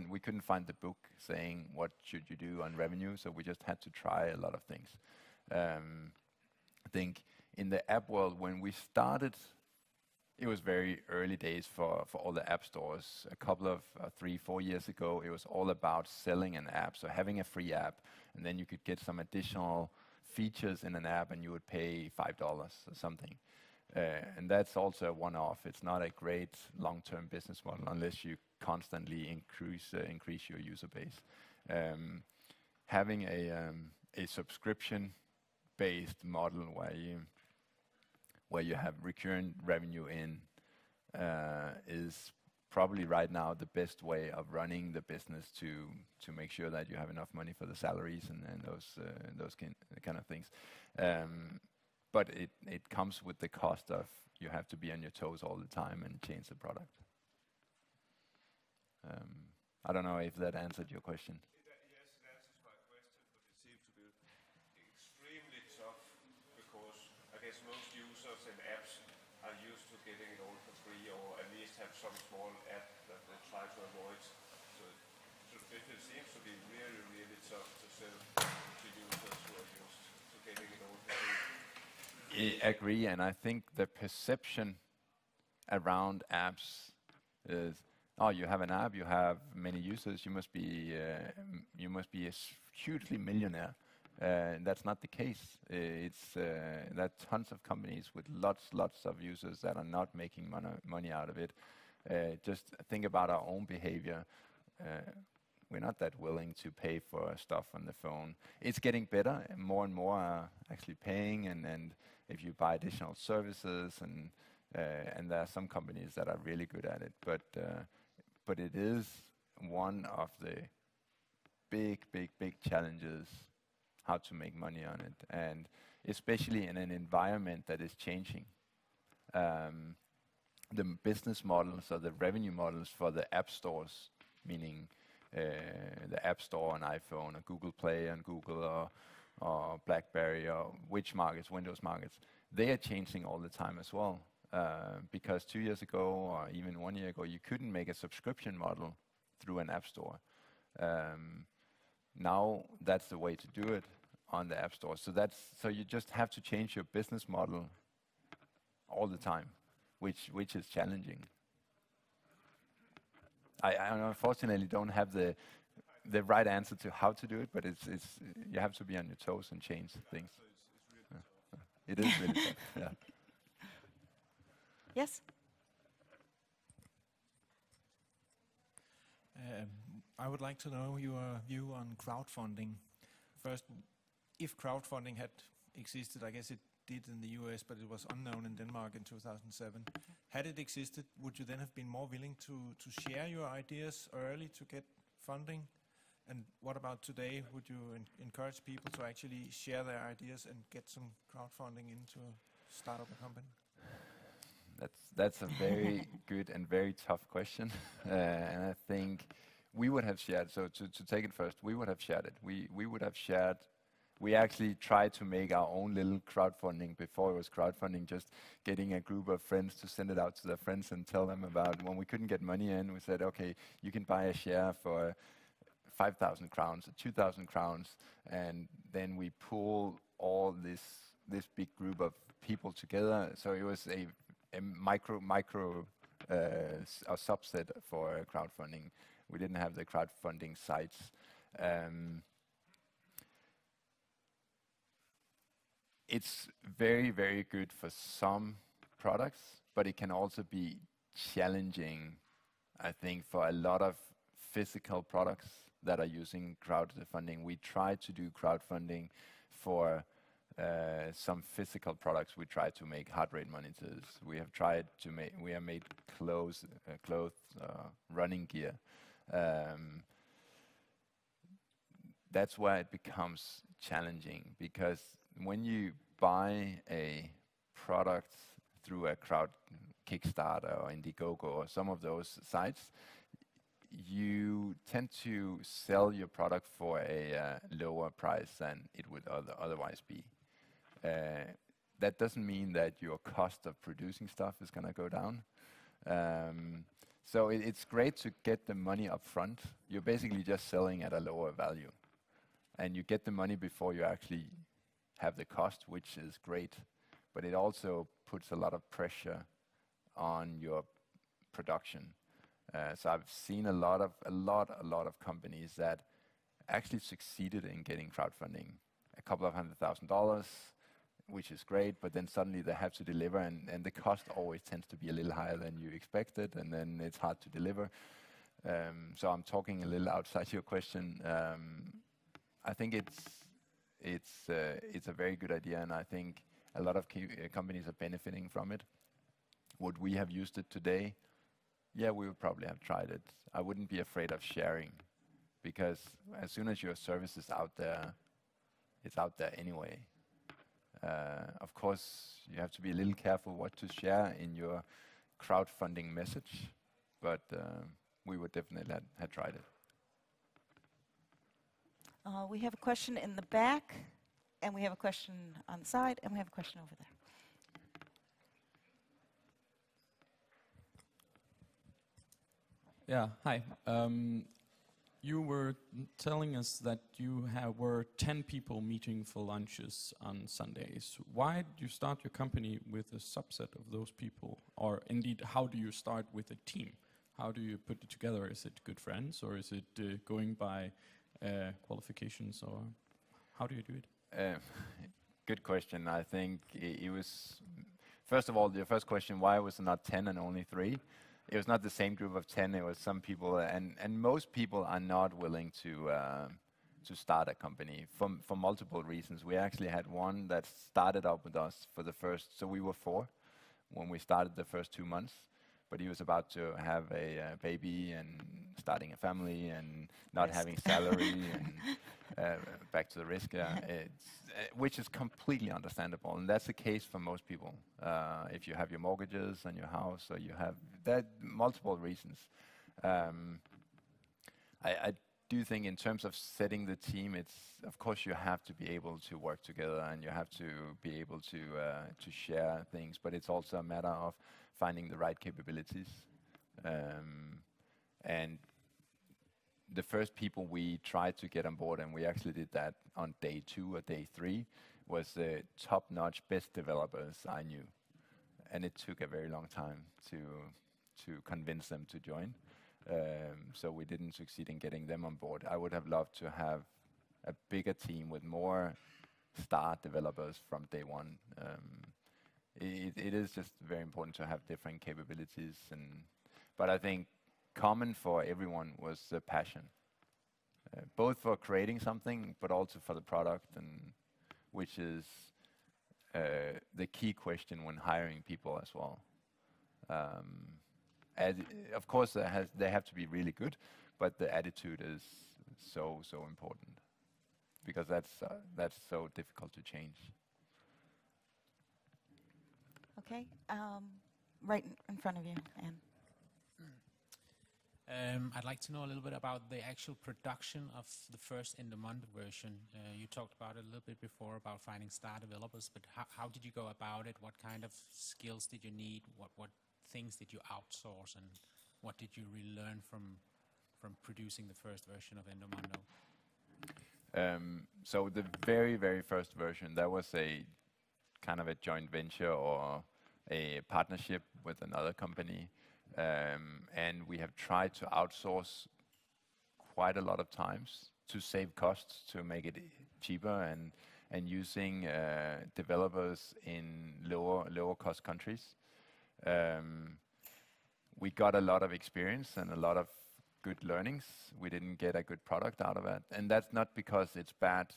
we couldn't find the book saying what should you do on revenue, so we just had to try a lot of things. I think in the app world, when we started, it was very early days for all the app stores. A couple of 3-4 years ago, it was all about selling an app, so having a free app, and then you could get some additional features in an app and you would pay $5 or something. And that's also a one-off. It's not a great long-term business model unless you constantly increase your user base. Having a subscription-based model where you have recurrent revenue in is probably right now the best way of running the business to make sure that you have enough money for the salaries and those kind of things. But it comes with the cost of you have to be on your toes all the time and change the product. I don't know if that answered your question. Yes, it answers my question, but it seems to be extremely tough because I guess most users and apps are used to getting it all for free, or at least have some small app that they try to avoid. So it seems to be really, really tough to sell to users who are used to getting it all for free. I agree, and I think the perception around apps is, oh, you have an app, you have many users, you must be a hugely millionaire. That's not the case. There are tons of companies with lots of users that are not making money out of it. Just think about our own behavior. We're not that willing to pay for stuff on the phone. It's getting better, and more are actually paying, and if you buy additional services, and there are some companies that are really good at it. But it is one of the big challenges, how to make money on it, and especially in an environment that is changing. The business models or the revenue models for the app stores, meaning the App Store on iPhone or Google Play on Google or BlackBerry or which markets, Windows markets, they are changing all the time as well. Because 2 years ago or even 1 year ago, you couldn't make a subscription model through an app store. Now that's the way to do it on the App Store. So you just have to change your business model all the time, which is challenging. I unfortunately don't have the right answer to how to do it, but it's you have to be on your toes and change things. So it's really tough. It is really tough. Yeah. Yes? I would like to know your view on crowdfunding. First, if crowdfunding had existed, I guess it did in the US, but it was unknown in Denmark in 2007. Had it existed, would you then have been more willing to share your ideas early to get funding? And what about today? Would you encourage people to actually share their ideas and get some crowdfunding into start up a company? That's a very good and very tough question. And I think we would have shared, so to take it first, we would have shared it. We would have shared. We actually tried to make our own little crowdfunding before it was crowdfunding, just getting a group of friends to send it out to their friends and tell them about when we couldn't get money in, we said, okay, you can buy a share for 5,000 crowns or 2,000 crowns, and then we pull all this big group of people together. So it was a a subset for crowdfunding. We didn't have the crowdfunding sites. It's very, very good for some products, but it can also be challenging, I think, for a lot of physical products that are using crowdfunding. We try to do crowdfunding for some physical products. We try to make heart rate monitors. We have tried to make. We have made clothes, running gear. That's where it becomes challenging, because when you buy a product through a crowd Kickstarter or Indiegogo or some of those sites, you tend to sell your product for a lower price than it would otherwise be. That doesn't mean that your cost of producing stuff is going to go down. So it's great to get the money up front. You're basically just selling at a lower value, and you get the money before you actually have the cost, which is great. But it also puts a lot of pressure on your production. So I've seen a lot of companies that actually succeeded in getting crowdfunding, a couple of $100,000, which is great, but then suddenly they have to deliver, and the cost always tends to be a little higher than you expected, and then it's hard to deliver. So I'm talking a little outside your question. I think it's a very good idea, and I think a lot of companies are benefiting from it. Would we have used it today? Yeah, we would probably have tried it. I wouldn't be afraid of sharing, because as soon as your service is out there, it's out there anyway. Of course, you have to be a little careful what to share in your crowdfunding message, but we would definitely have tried it. We have a question in the back, and we have a question on the side, and we have a question over there. Yeah, hi. You were telling us that you were 10 people meeting for lunches on Sundays. Why did you start your company with a subset of those people? Or indeed, how do you start with a team? How do you put it together? Is it good friends, or is it going by qualifications, or how do you do it? Good question. I think it was, first of all, the first question, why was it not 10 and only 3? It was not the same group of 10. It was some people, and most people are not willing to start a company for multiple reasons. We actually had one that started up with us for the first, so we were 4 when we started the first 2 months, but he was about to have a baby and starting a family and not having salary and back to the risk, which is completely understandable, and that's the case for most people. If you have your mortgages and your house, or you have that, multiple reasons. I do think in terms of setting the team, it's, of course, you have to be able to work together, and you have to be able to share things, but it's also a matter of finding the right capabilities. And the first people we tried to get on board, and we actually did that on day 2 or day 3, was the top-notch best developers I knew. And it took a very long time to convince them to join. So we didn't succeed in getting them on board. I would have loved to have a bigger team with more star developers from day 1. It is just very important to have different capabilities, but I think common for everyone was the passion. both for creating something, but also for the product, and which is the key question when hiring people as well. Of course, they have to be really good, but the attitude is so important, because that's so difficult to change. Okay, right in front of you, Anne. I'd like to know a little bit about the actual production of the first Endomondo version. You talked about it a little bit before about finding star developers, but how did you go about it? What kind of skills did you need? What things did you outsource, and what did you really learn from producing the first version of Endomondo? So the very first version, that was a kind of a joint venture or a partnership with another company. And we have tried to outsource quite a lot of times to save costs, to make it cheaper, and using developers in lower cost countries. We got a lot of experience and a lot of good learnings. We didn't get a good product out of it, and that's not because it's bad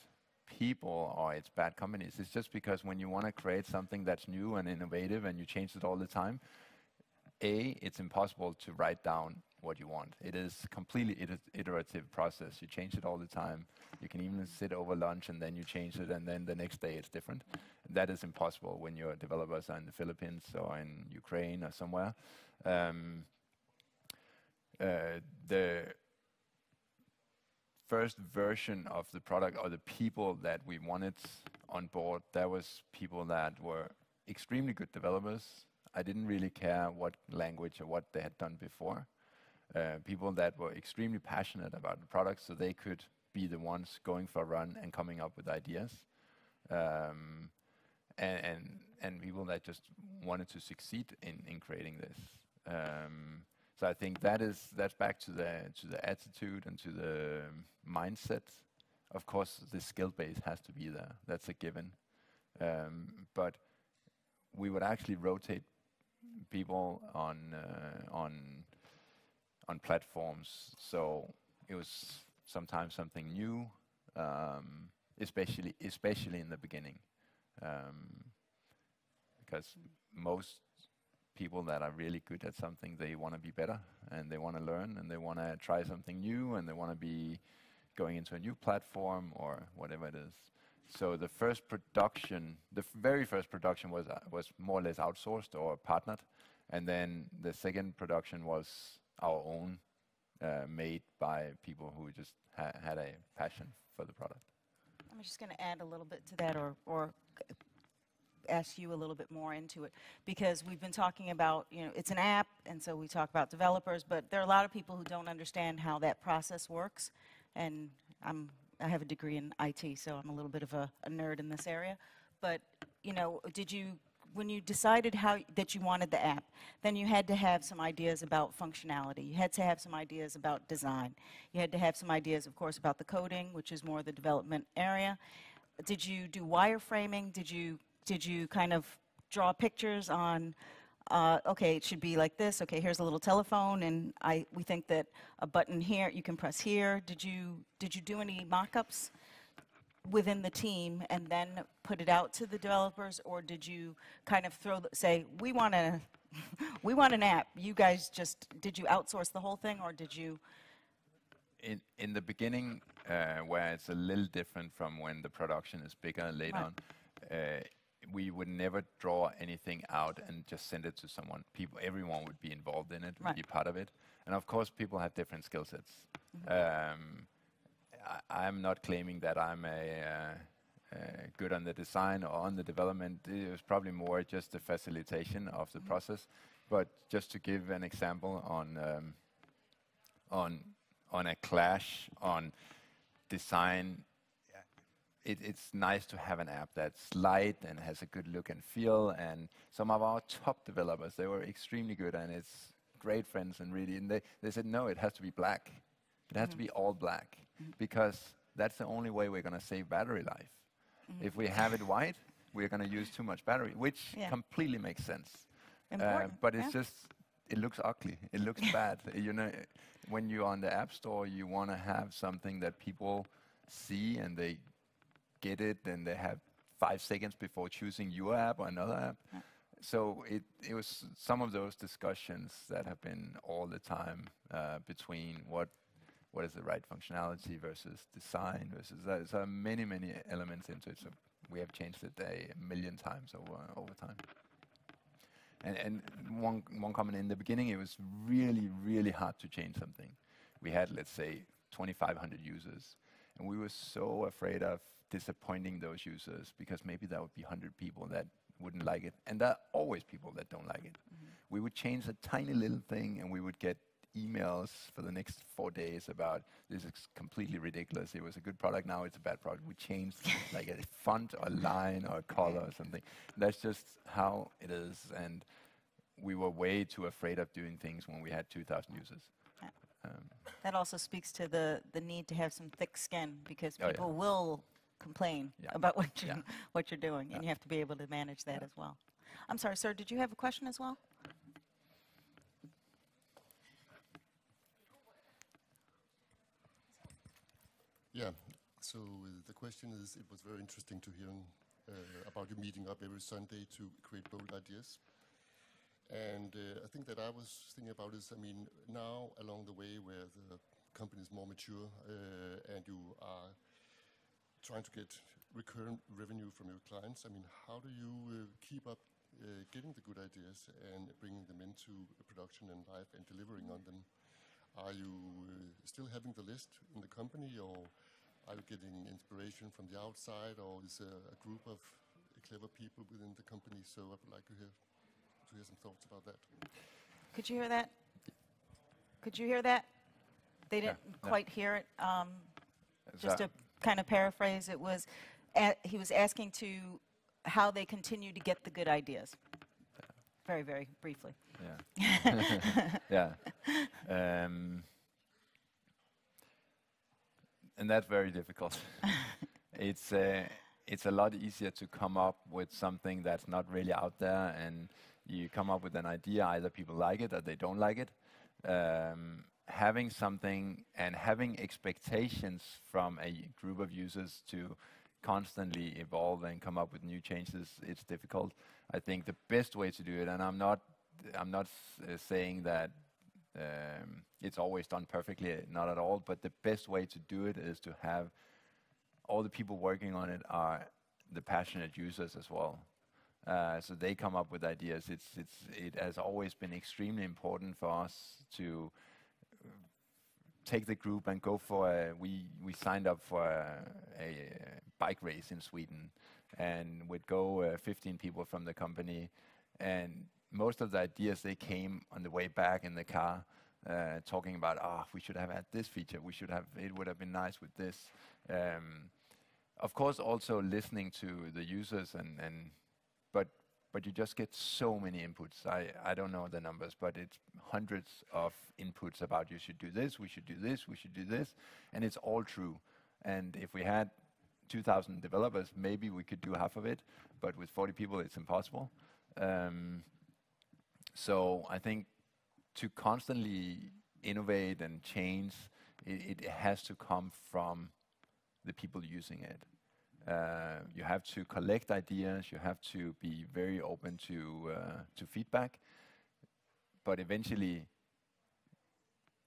people or it's bad companies. It's just because when you want to create something that's new and innovative and you change it all the time, it's impossible to write down what you want. It is completely iterative process. You change it all the time. You can even sit over lunch and then you change it, and then the next day it's different. That is impossible when your developers are in the Philippines or in Ukraine or somewhere. The first version of the product, or the people that we wanted on board, there was people that were extremely good developers. I didn't really care what language or what they had done before. People that were extremely passionate about the product, so they could be the ones going for a run and coming up with ideas. And people that just wanted to succeed in creating this. So I think that's back to the attitude and to the mindset. Of course, the skill base has to be there. That's a given. But we would actually rotate people on platforms. So it was sometimes something new, especially in the beginning, because most people that are really good at something, they want to be better, and they want to learn, and they want to try something new, and they want to be going into a new platform or whatever it is. So the first production, the very first production was more or less outsourced or partnered, and then the second production was our own, made by people who just had a passion for the product. I'm just going to add a little bit to that, or ask you a little bit more into it, because we've been talking about, it's an app, and so we talk about developers, but there are a lot of people who don't understand how that process works, and I have a degree in IT, so I'm a little bit of a nerd in this area. But, when you decided that you wanted the app, then you had to have some ideas about functionality. You had to have some ideas about design. You had to have some ideas, of course, about the coding, which is more the development area. Did you do wireframing? Did you kind of draw pictures on, okay, it should be like this. Okay, here's a little telephone, and we think that a button here, you can press here. Did you do any mock-ups within the team and then put it out to the developers, or did you kind of say, we want an app? You guys did you outsource the whole thing, or did you? In the beginning, where it's a little different from when the production is bigger later on, we would never draw anything out and just send it to someone. Everyone would be involved in it, would be part of it. And of course, people have different skill sets. I'm not claiming that I'm good on the design or on the development. It was probably more just the facilitation of the process. But just to give an example on a clash on design, it's nice to have an app that's light and has a good look and feel. And some of our top developers, they were extremely good, and it's great friends, and really, and they said, no, it has to be black. It has to be all black, because that's the only way we're going to save battery life. If we have it white, we're going to use too much battery, which completely makes sense. But it's just, it looks ugly. It looks bad. You know, when you're on the App Store, you want to have something that people see and they get it, and they have 5 seconds before choosing your app or another app. Yeah. So it was some of those discussions that have been all the time between what is the right functionality versus design versus that. So many elements into it. So we have changed it a million times over time. And one comment in the beginning, it was really hard to change something. We had, let's say, 2,500 users, and we were so afraid of disappointing those users because maybe there would be 100 people that wouldn't like it, and there are always people that don't like it. We would change a tiny little thing, and we would get emails for the next 4 days about this is completely ridiculous. It was a good product, now it's a bad product. We changed like a font or a line or a color or something. That's just how it is, and we were way too afraid of doing things when we had 2,000 users. That also speaks to the need to have some thick skin, because Oh, yeah. people will complain Yeah. about what you Yeah. what you're doing, and you have to be able to manage that as well. I'm sorry, sir, did you have a question as well? Yeah. So the question is, it was very interesting to hear about you meeting up every Sunday to create bold ideas. And I think that I was thinking about is, I mean, now along the way where the company is more mature and you are trying to get recurrent revenue from your clients, I mean, how do you keep up getting the good ideas and bringing them into production and live and delivering on them? Are you still having the list in the company, or are you getting inspiration from the outside, or is a group of clever people within the company? So I would like to hear some thoughts about that. Could you hear that? Could you hear that? They didn't Yeah. quite hear it. Just So- to kind of paraphrase, it was he was asking to how they continue to get the good ideas. Very, very briefly. Yeah. Yeah. And that's very difficult. It's a lot easier to come up with something that's not really out there, and you come up with an idea, either people like it or they don't like it. Having something and having expectations from a group of users to constantly evolve and come up with new changes, it's difficult. I think the best way to do it, and I'm not saying that it's always done perfectly, not at all, but the best way to do it is to have all the people working on it are the passionate users as well. So they come up with ideas. It has always been extremely important for us to take the group and go for we signed up for a bike race in Sweden, and would go 15 people from the company, and most of the ideas, they came on the way back in the car, talking about, we should have had this feature, it would have been nice with this. Of course, also listening to the users, but you just get so many inputs. I don't know the numbers, but it's hundreds of inputs about you should do this, we should do this, we should do this, and it's all true. And if we had 2,000 developers, maybe we could do half of it, but with 40 people, it's impossible. So I think to constantly innovate and change, it has to come from the people using it. You have to collect ideas, you have to be very open to feedback, but eventually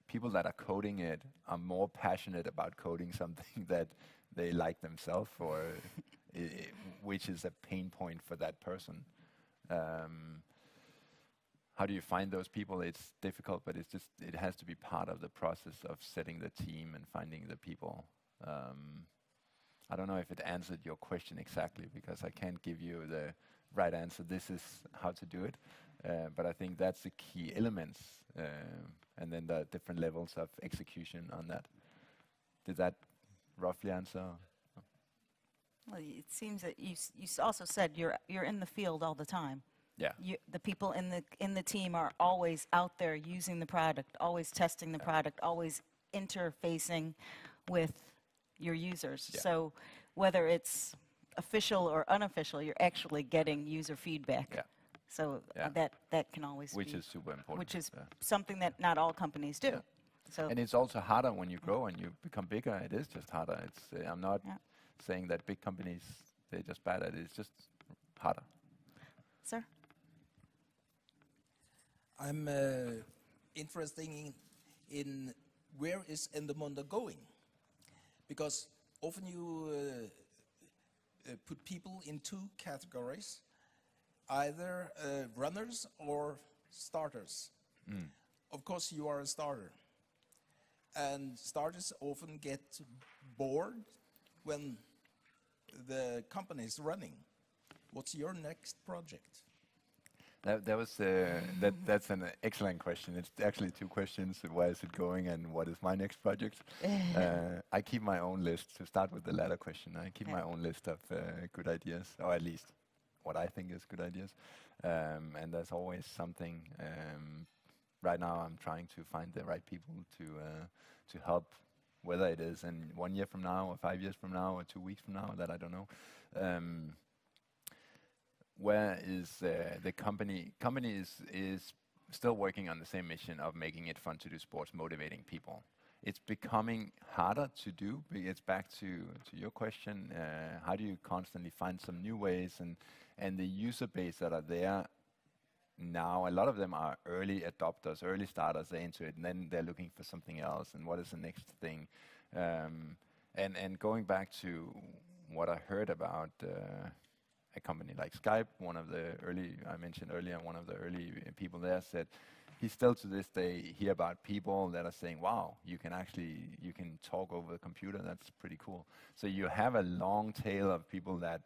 people that are coding it are more passionate about coding something that they like themselves, or which is a pain point for that person. How do you find those people? It's difficult, but it has to be part of the process of setting the team and finding the people. I don't know if it answered your question exactly, because I can't give you the right answer. This is how to do it. But I think that's the key elements, and then the different levels of execution on that. Did that roughly answer? Well, it seems that you also said you're in the field all the time. Yeah. The people in the team are always out there using the product, always testing the product, always interfacing with your users. Yeah. So whether it's official or unofficial, you're actually getting user feedback. Yeah. So Yeah. that can always Which be, is super important. which is yeah. something that not all companies do. Yeah. So And it's also harder when you grow and you become bigger. It is just harder. It's I'm not Yeah. saying that big companies they're just bad at it. It's just harder. sir, I'm interested in where is Endomondo going? Because often you put people in two categories, either runners or starters. Of course, you are a starter. And starters often get bored when the company is running. What's your next project? That's an excellent question. It's actually two questions. Where is it going and what is my next project? I keep my own list. To start with the latter question, I keep my own list of good ideas, or at least what I think is good ideas. And there's always something. Right now I'm trying to find the right people to help, whether it is in 1 year from now or 5 years from now or 2 weeks from now, that I don't know. Where is the company? Company is still working on the same mission of making it fun to do sports, motivating people. It's becoming harder to do. It's back to your question. How do you constantly find some new ways, and the user base that are there now, a lot of them are early adopters, early starters. They're into it, and then they're looking for something else. And what is the next thing? And going back to what I heard about a company like Skype, one of the I mentioned earlier, one of the early people there said he still to this day hear about people that are saying, "Wow, you can talk over the computer. That's pretty cool." So you have a long tail of people that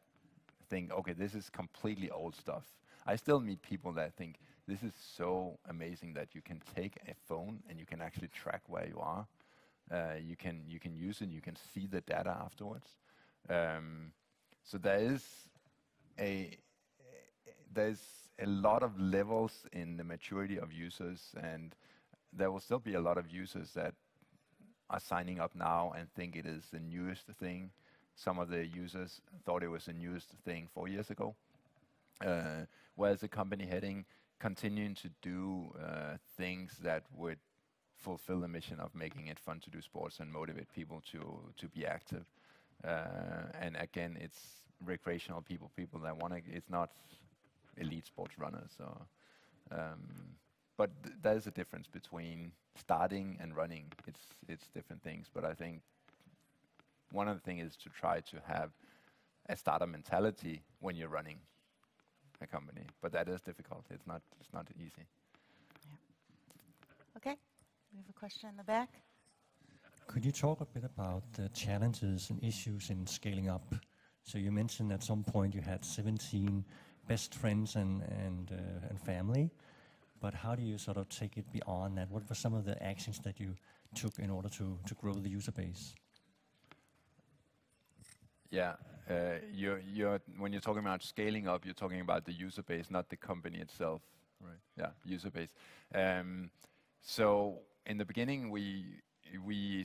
think, "Okay, this is completely old stuff." I still meet people that think this is so amazing that you can take a phone and you can actually track where you are. You can use it. You can see the data afterwards. So there's a lot of levels in the maturity of users, and there will still be a lot of users that are signing up now and think it is the newest thing. Some of the users thought it was the newest thing 4 years ago. Where's the company heading? Continuing to do things that would fulfill the mission of making it fun to do sports and motivate people to be active. And again, it's recreational people that want to. It's not elite sports runners. But there's a difference between starting and running. It's different things. But I think one of the things is to try to have a starter mentality when you're running a company. But that is difficult. It's not easy. Yeah. Okay. We have a question in the back. Could you talk a bit about the challenges and issues in scaling up? So you mentioned at some point you had 17 best friends and family, but how do you sort of take it beyond that? What were some of the actions that you took in order to grow the user base? Yeah, when you're talking about scaling up, you're talking about the user base, not the company itself, right? Yeah, user base. So in the beginning, we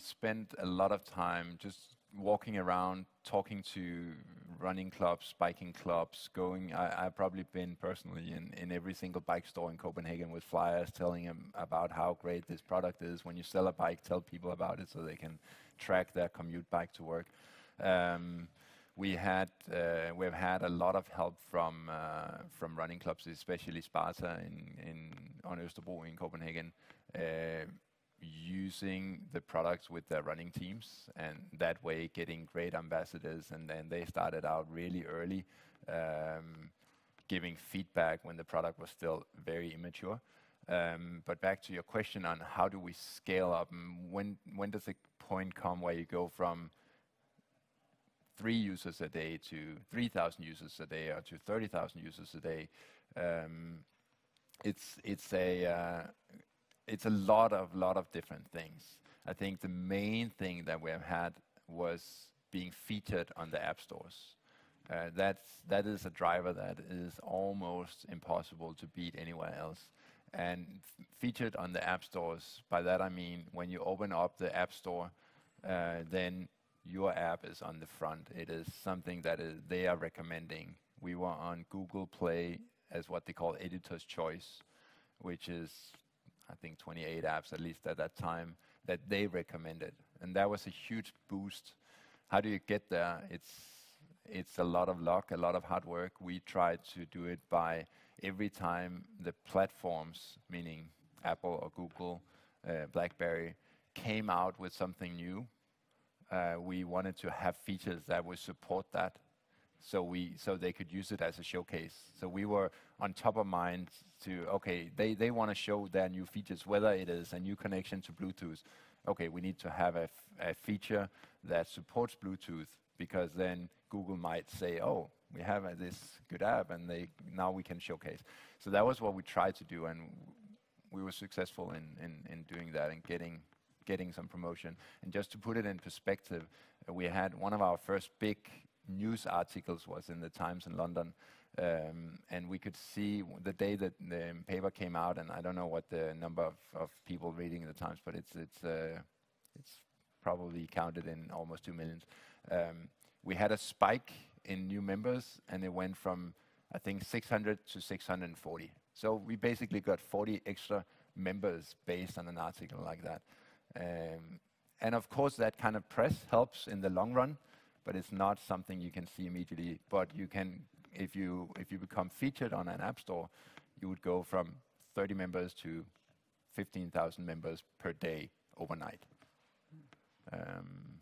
spent a lot of time just walking around, talking to running clubs, biking clubs, I've probably been personally in every single bike store in Copenhagen with flyers telling them about how great this product is. When you sell a bike, tell people about it so they can track their commute bike to work. We've had a lot of help from running clubs, especially Sparta on Østerbro in Copenhagen, using the products with their running teams, and that way getting great ambassadors. And then they started out really early, giving feedback when the product was still very immature. But back to your question on how do we scale up, and when does the point come where you go from 3 users a day to 3,000 users a day, or to 30,000 users a day? It's a lot of different things. I think the main thing that we have had was being featured on the app stores. That is a driver that is almost impossible to beat anywhere else. And featured on the app stores, by that I mean when you open up the app store, then your app is on the front. It is something that they are recommending. We were on Google Play as what they call editor's choice, which is, I think, 28 apps, at least at that time, that they recommended. And that was a huge boost. How do you get there? It's a lot of luck, a lot of hard work. We tried to do it by every time the platforms, meaning Apple or Google, BlackBerry, came out with something new, we wanted to have features that would support that, so they could use it as a showcase. So we were on top of mind to, okay, they want to show their new features, whether it is a new connection to Bluetooth. Okay, we need to have a feature that supports Bluetooth, because then Google might say, oh, we have this good app, and now we can showcase. So that was what we tried to do, and we were successful in doing that and getting some promotion. And just to put it in perspective, we had one of our first big news articles was in the Times in London, and we could see the day that the paper came out, and I don't know what the number of people reading the Times, but it's probably counted in almost 2 million. We had a spike in new members, and it went from, I think, 600 to 640. So we basically got 40 extra members based on an article like that. And of course, that kind of press helps in the long run, but it's not something you can see immediately. But you can, if you become featured on an app store, you would go from 30 members to 15,000 members per day overnight.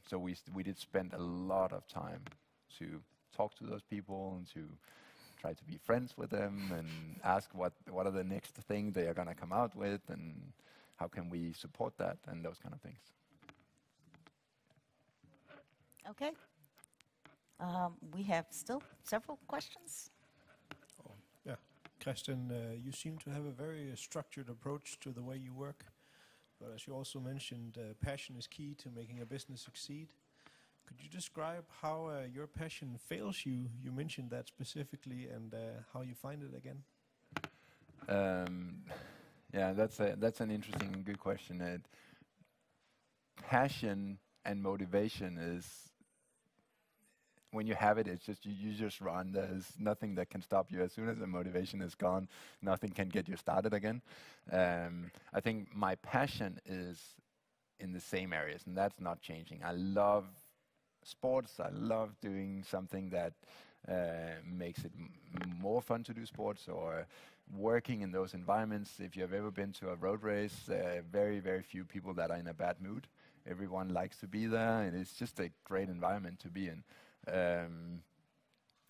So we did spend a lot of time to talk to those people and to try to be friends with them and ask what are the next thing they are going to come out with, and how can we support that, and those kind of things. Okay. We have still several questions. Oh, yeah. Christian, you seem to have a very structured approach to the way you work. But as you also mentioned, passion is key to making a business succeed. Could you describe how your passion fails you? You mentioned that specifically, and how you find it again. Yeah, that's an interesting and good question. Passion and motivation is, when you have it, it's just you just run. There's nothing that can stop you. As soon as the motivation is gone, nothing can get you started again. I think my passion is in the same areas, and that's not changing. I love sports. I love doing something that makes it more fun to do sports, or working in those environments. If you have ever been to a road race, very, very few people that are in a bad mood. Everyone likes to be there, and it's just a great environment to be in.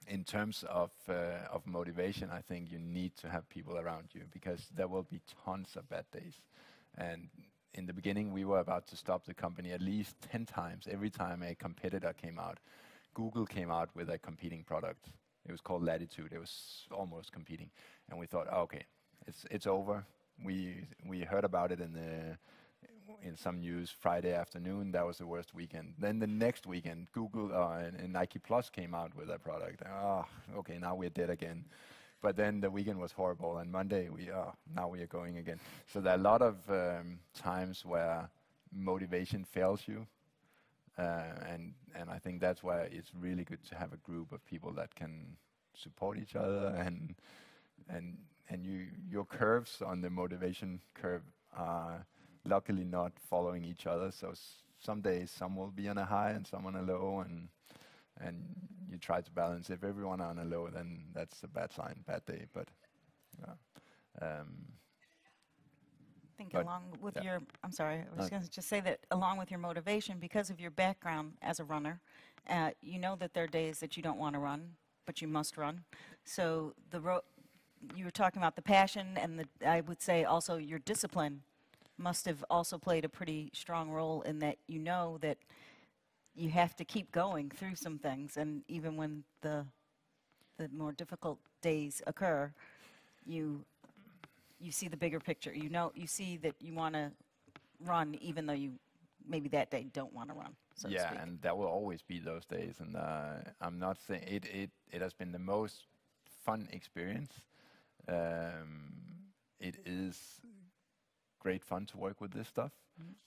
In terms of motivation, I think you need to have people around you, because there will be tons of bad days. And in the beginning, we were about to stop the company at least 10 times. Every time a competitor came out, Google came out with a competing product. It was called Latitude. It was almost competing, and we thought, oh, okay, it's over. We heard about it in some news Friday afternoon. That was the worst weekend. Then the next weekend, Google and Nike Plus came out with a product. Oh, okay, now we're dead again. But then the weekend was horrible, and Monday now we are going again. So there are a lot of times where motivation fails you, and I think that's why it's really good to have a group of people that can support each other, and your curves on the motivation curve are luckily not following each other. So some days some will be on a high and some on a low, and you try to balance. If everyone are on a low, then that's a bad sign, bad day. But I think along with your, I'm sorry, I was going to just say that along with your motivation, because of your background as a runner, you know that there are days that you don't want to run, but you must run. So you were talking about the passion, and I would say also your discipline must have also played a pretty strong role in that. You know that you have to keep going through some things, and even when the more difficult days occur, you see the bigger picture. You see that you want to run, even though you maybe that day don't want to run. So to speak. And there will always be those days, and I'm not saying it has been the most fun experience. It is great fun to work with this stuff,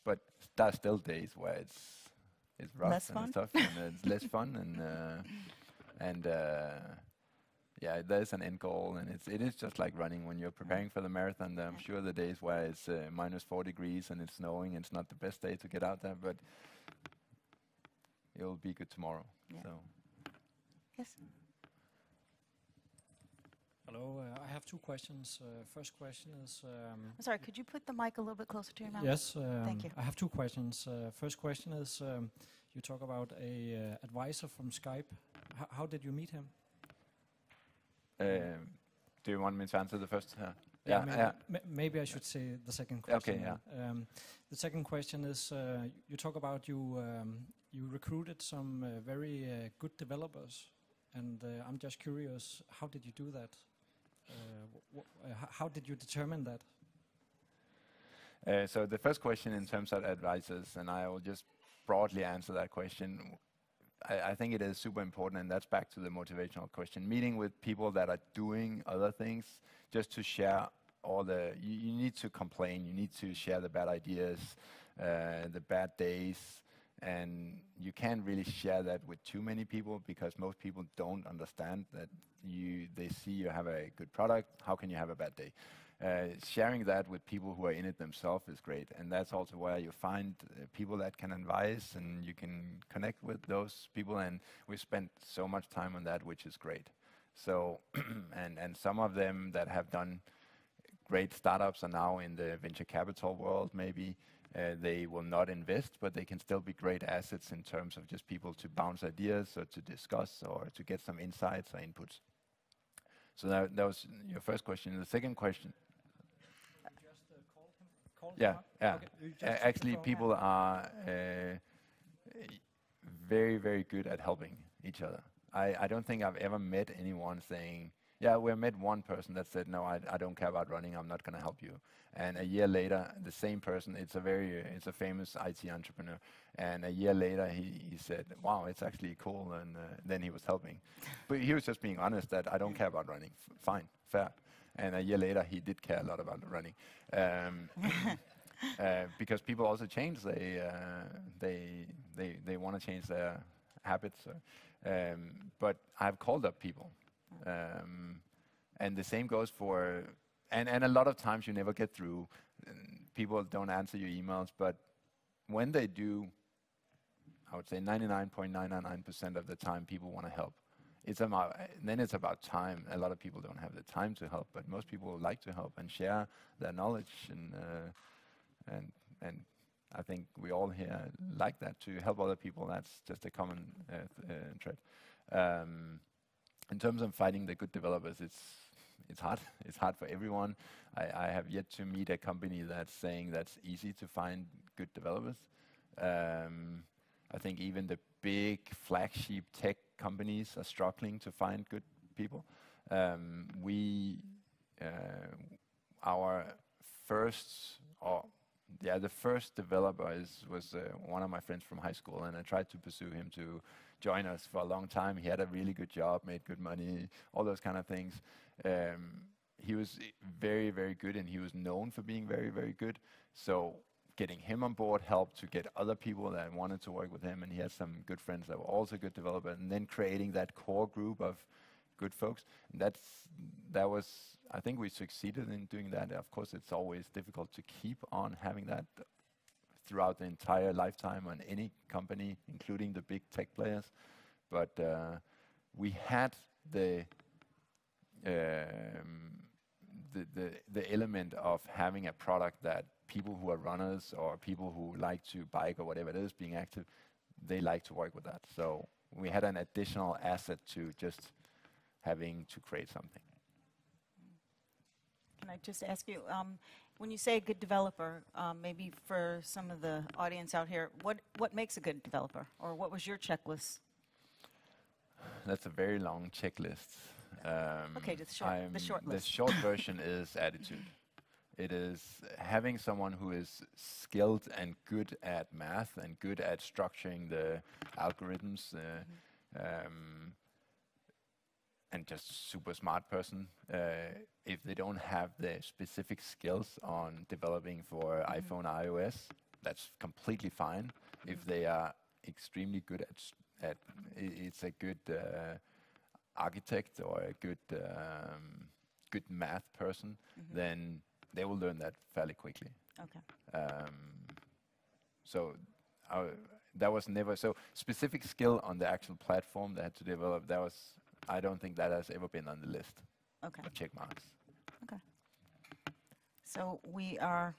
but there are still days where it's rough less and fun? stuff, and it's less fun, and yeah, there's an end goal, and it is just like running. When you're preparing for the marathon, I'm sure the days where it's minus 4 degrees and it's snowing, it's not the best day to get out there, but it'll be good tomorrow. Yeah. So. Yes. Hello, I have two questions. First question is... I'm sorry, could you put the mic a little bit closer to your mouth? Yes. Thank you. I have two questions. First question is, you talk about a advisor from Skype. How did you meet him? Do you want me to answer the first? Maybe I should say the second question. Okay, yeah. The second question is, you talk about you recruited some very good developers, and I'm just curious, how did you do that? How did you determine that? So the first question in terms of advisors, and I will just broadly answer that question. I think it is super important, and that's back to the motivational question. Meeting with people that are doing other things, just to share all the... You need to complain, you need to share the bad ideas, the bad days, and you can't really share that with too many people because most people don't understand that they see you have a good product, how can you have a bad day? Sharing that with people who are in it themselves is great, and that's also where you find people that can advise, and you can connect with those people, and we spent so much time on that, which is great. So, and some of them that have done great startups are now in the venture capital world, maybe. They will not invest, but they can still be great assets in terms of just people to bounce ideas or to discuss or to get some insights or inputs. So that was your first question. The second question... Yeah. Okay. Actually, people are very, very good at helping each other. I don't think I've ever met anyone saying, yeah, we met one person that said, no, I don't care about running, I'm not going to help you. And a year later, the same person, it's a famous IT entrepreneur, and a year later he said, wow, it's actually cool, and then he was helping. But he was just being honest that I don't care about running. Fine, fair. And a year later, he did care a lot about running. Because people also change, they want to change their habits. But I've called up people. And the same goes for, and a lot of times you never get through. People don't answer your emails, but when they do, I would say 99.999% of the time people want to help. Then it's about time. A lot of people don't have the time to help, but most people like to help and share their knowledge, and I think we all here like that, to help other people. That's just a common trait. In terms of finding the good developers, it's hard. It's hard for everyone. I have yet to meet a company that's saying that's easy to find good developers. I think even the big flagship tech companies are struggling to find good people. The first developer was one of my friends from high school, and I tried to pursue him to join us for a long time. He had a really good job, made good money, all those kind of things. He was very, very good, and he was known for being very, very good. So getting him on board helped to get other people that wanted to work with him, and he had some good friends that were also good developers, and then creating that core group of good folks. And I think we succeeded in doing that. Of course, it's always difficult to keep on having that throughout the entire lifetime on any company, including the big tech players. But we had the element of having a product that people who are runners or people who like to bike or whatever it is, being active, they like to work with that. So we had an additional asset to just having to create something. Can I just ask you, when you say a good developer, maybe for some of the audience out here, what makes a good developer? Or what was your checklist? That's a very long checklist. Okay, the short list. The short version is attitude. It is having someone who is skilled and good at math and good at structuring the algorithms, and just super smart person. If they don't have the specific skills on developing for iPhone, iOS, that's completely fine. If they are extremely good at it's a good architect or a good math person, then they will learn that fairly quickly. Okay. So that was never so specific skill on the actual platform they had to develop. I don't think that has ever been on the list. Okay. Of check marks. Okay. So we are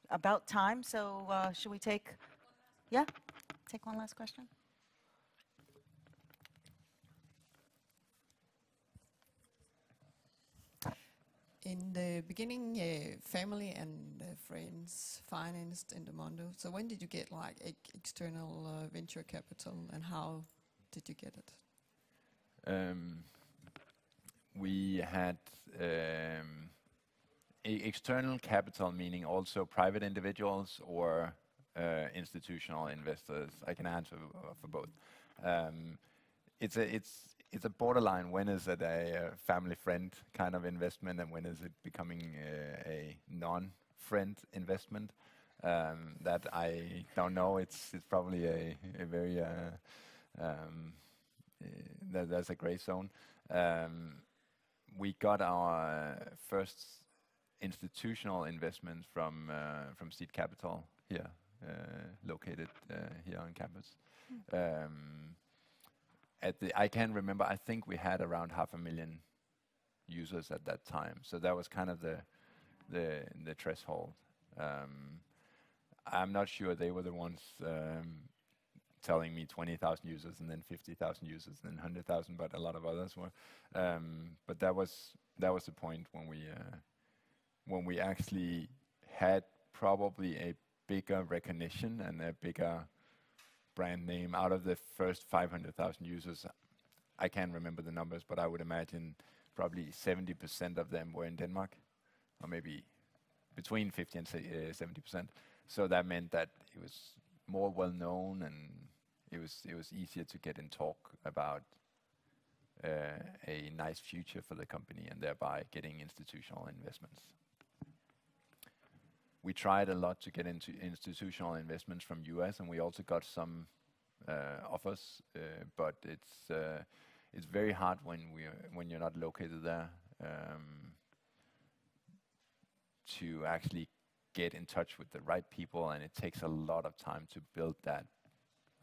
about time. So should we take? Yeah. Take one last question. In the beginning, family and friends financed Endomondo. So when did you get like external venture capital, and how did you get it? We had external capital, meaning also private individuals or institutional investors. I can answer for both. It's a borderline. When is it a family friend kind of investment, and when is it becoming a non-friend investment? That I don't know. It's probably a very there's a gray zone. We got our first institutional investment from Seed Capital here, located here on campus. I can remember, I think we had around 500,000 users at that time. So that was kind of the threshold. I'm not sure they were the ones telling me 20,000 users and then 50,000 users and then 100,000, but a lot of others were. But that was the point when we actually had probably a bigger recognition and a bigger brand name out of the first 500,000 users. I can't remember the numbers, but I would imagine probably 70% of them were in Denmark, or maybe between 50 and 70%. So that meant that it was more well known, and it was easier to get in talk about a nice future for the company, and thereby getting institutional investments. We tried a lot to get into institutional investments from US, and we also got some offers, but it's very hard when you're not located there to actually get in touch with the right people, and it takes a lot of time to build that,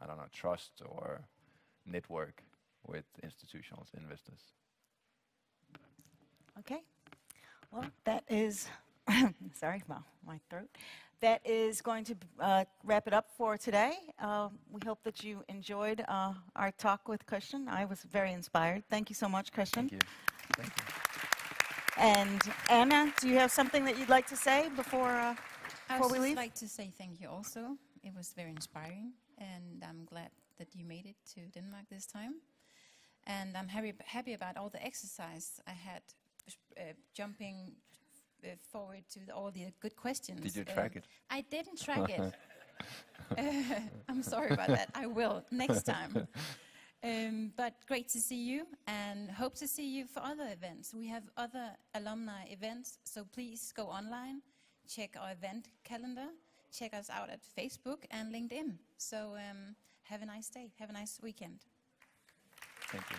I don't know, trust or network with institutional investors. Okay. Well, that is, sorry, my throat. That is going to wrap it up for today. We hope that you enjoyed our talk with Christian. I was very inspired. Thank you so much, Christian. Thank you. Thank you. And Anna, do you have something that you'd like to say before we leave? I'd like to say thank you also. It was very inspiring, and I'm glad that you made it to Denmark this time. And I'm happy about all the exercise I had, jumping forward to all the good questions. Did you track it? I didn't track it. I'm sorry about that. I will next time. But great to see you, and hope to see you for other events. We have other alumni events, so please go online, check our event calendar, check us out at Facebook and LinkedIn. So have a nice day, have a nice weekend. Thank you.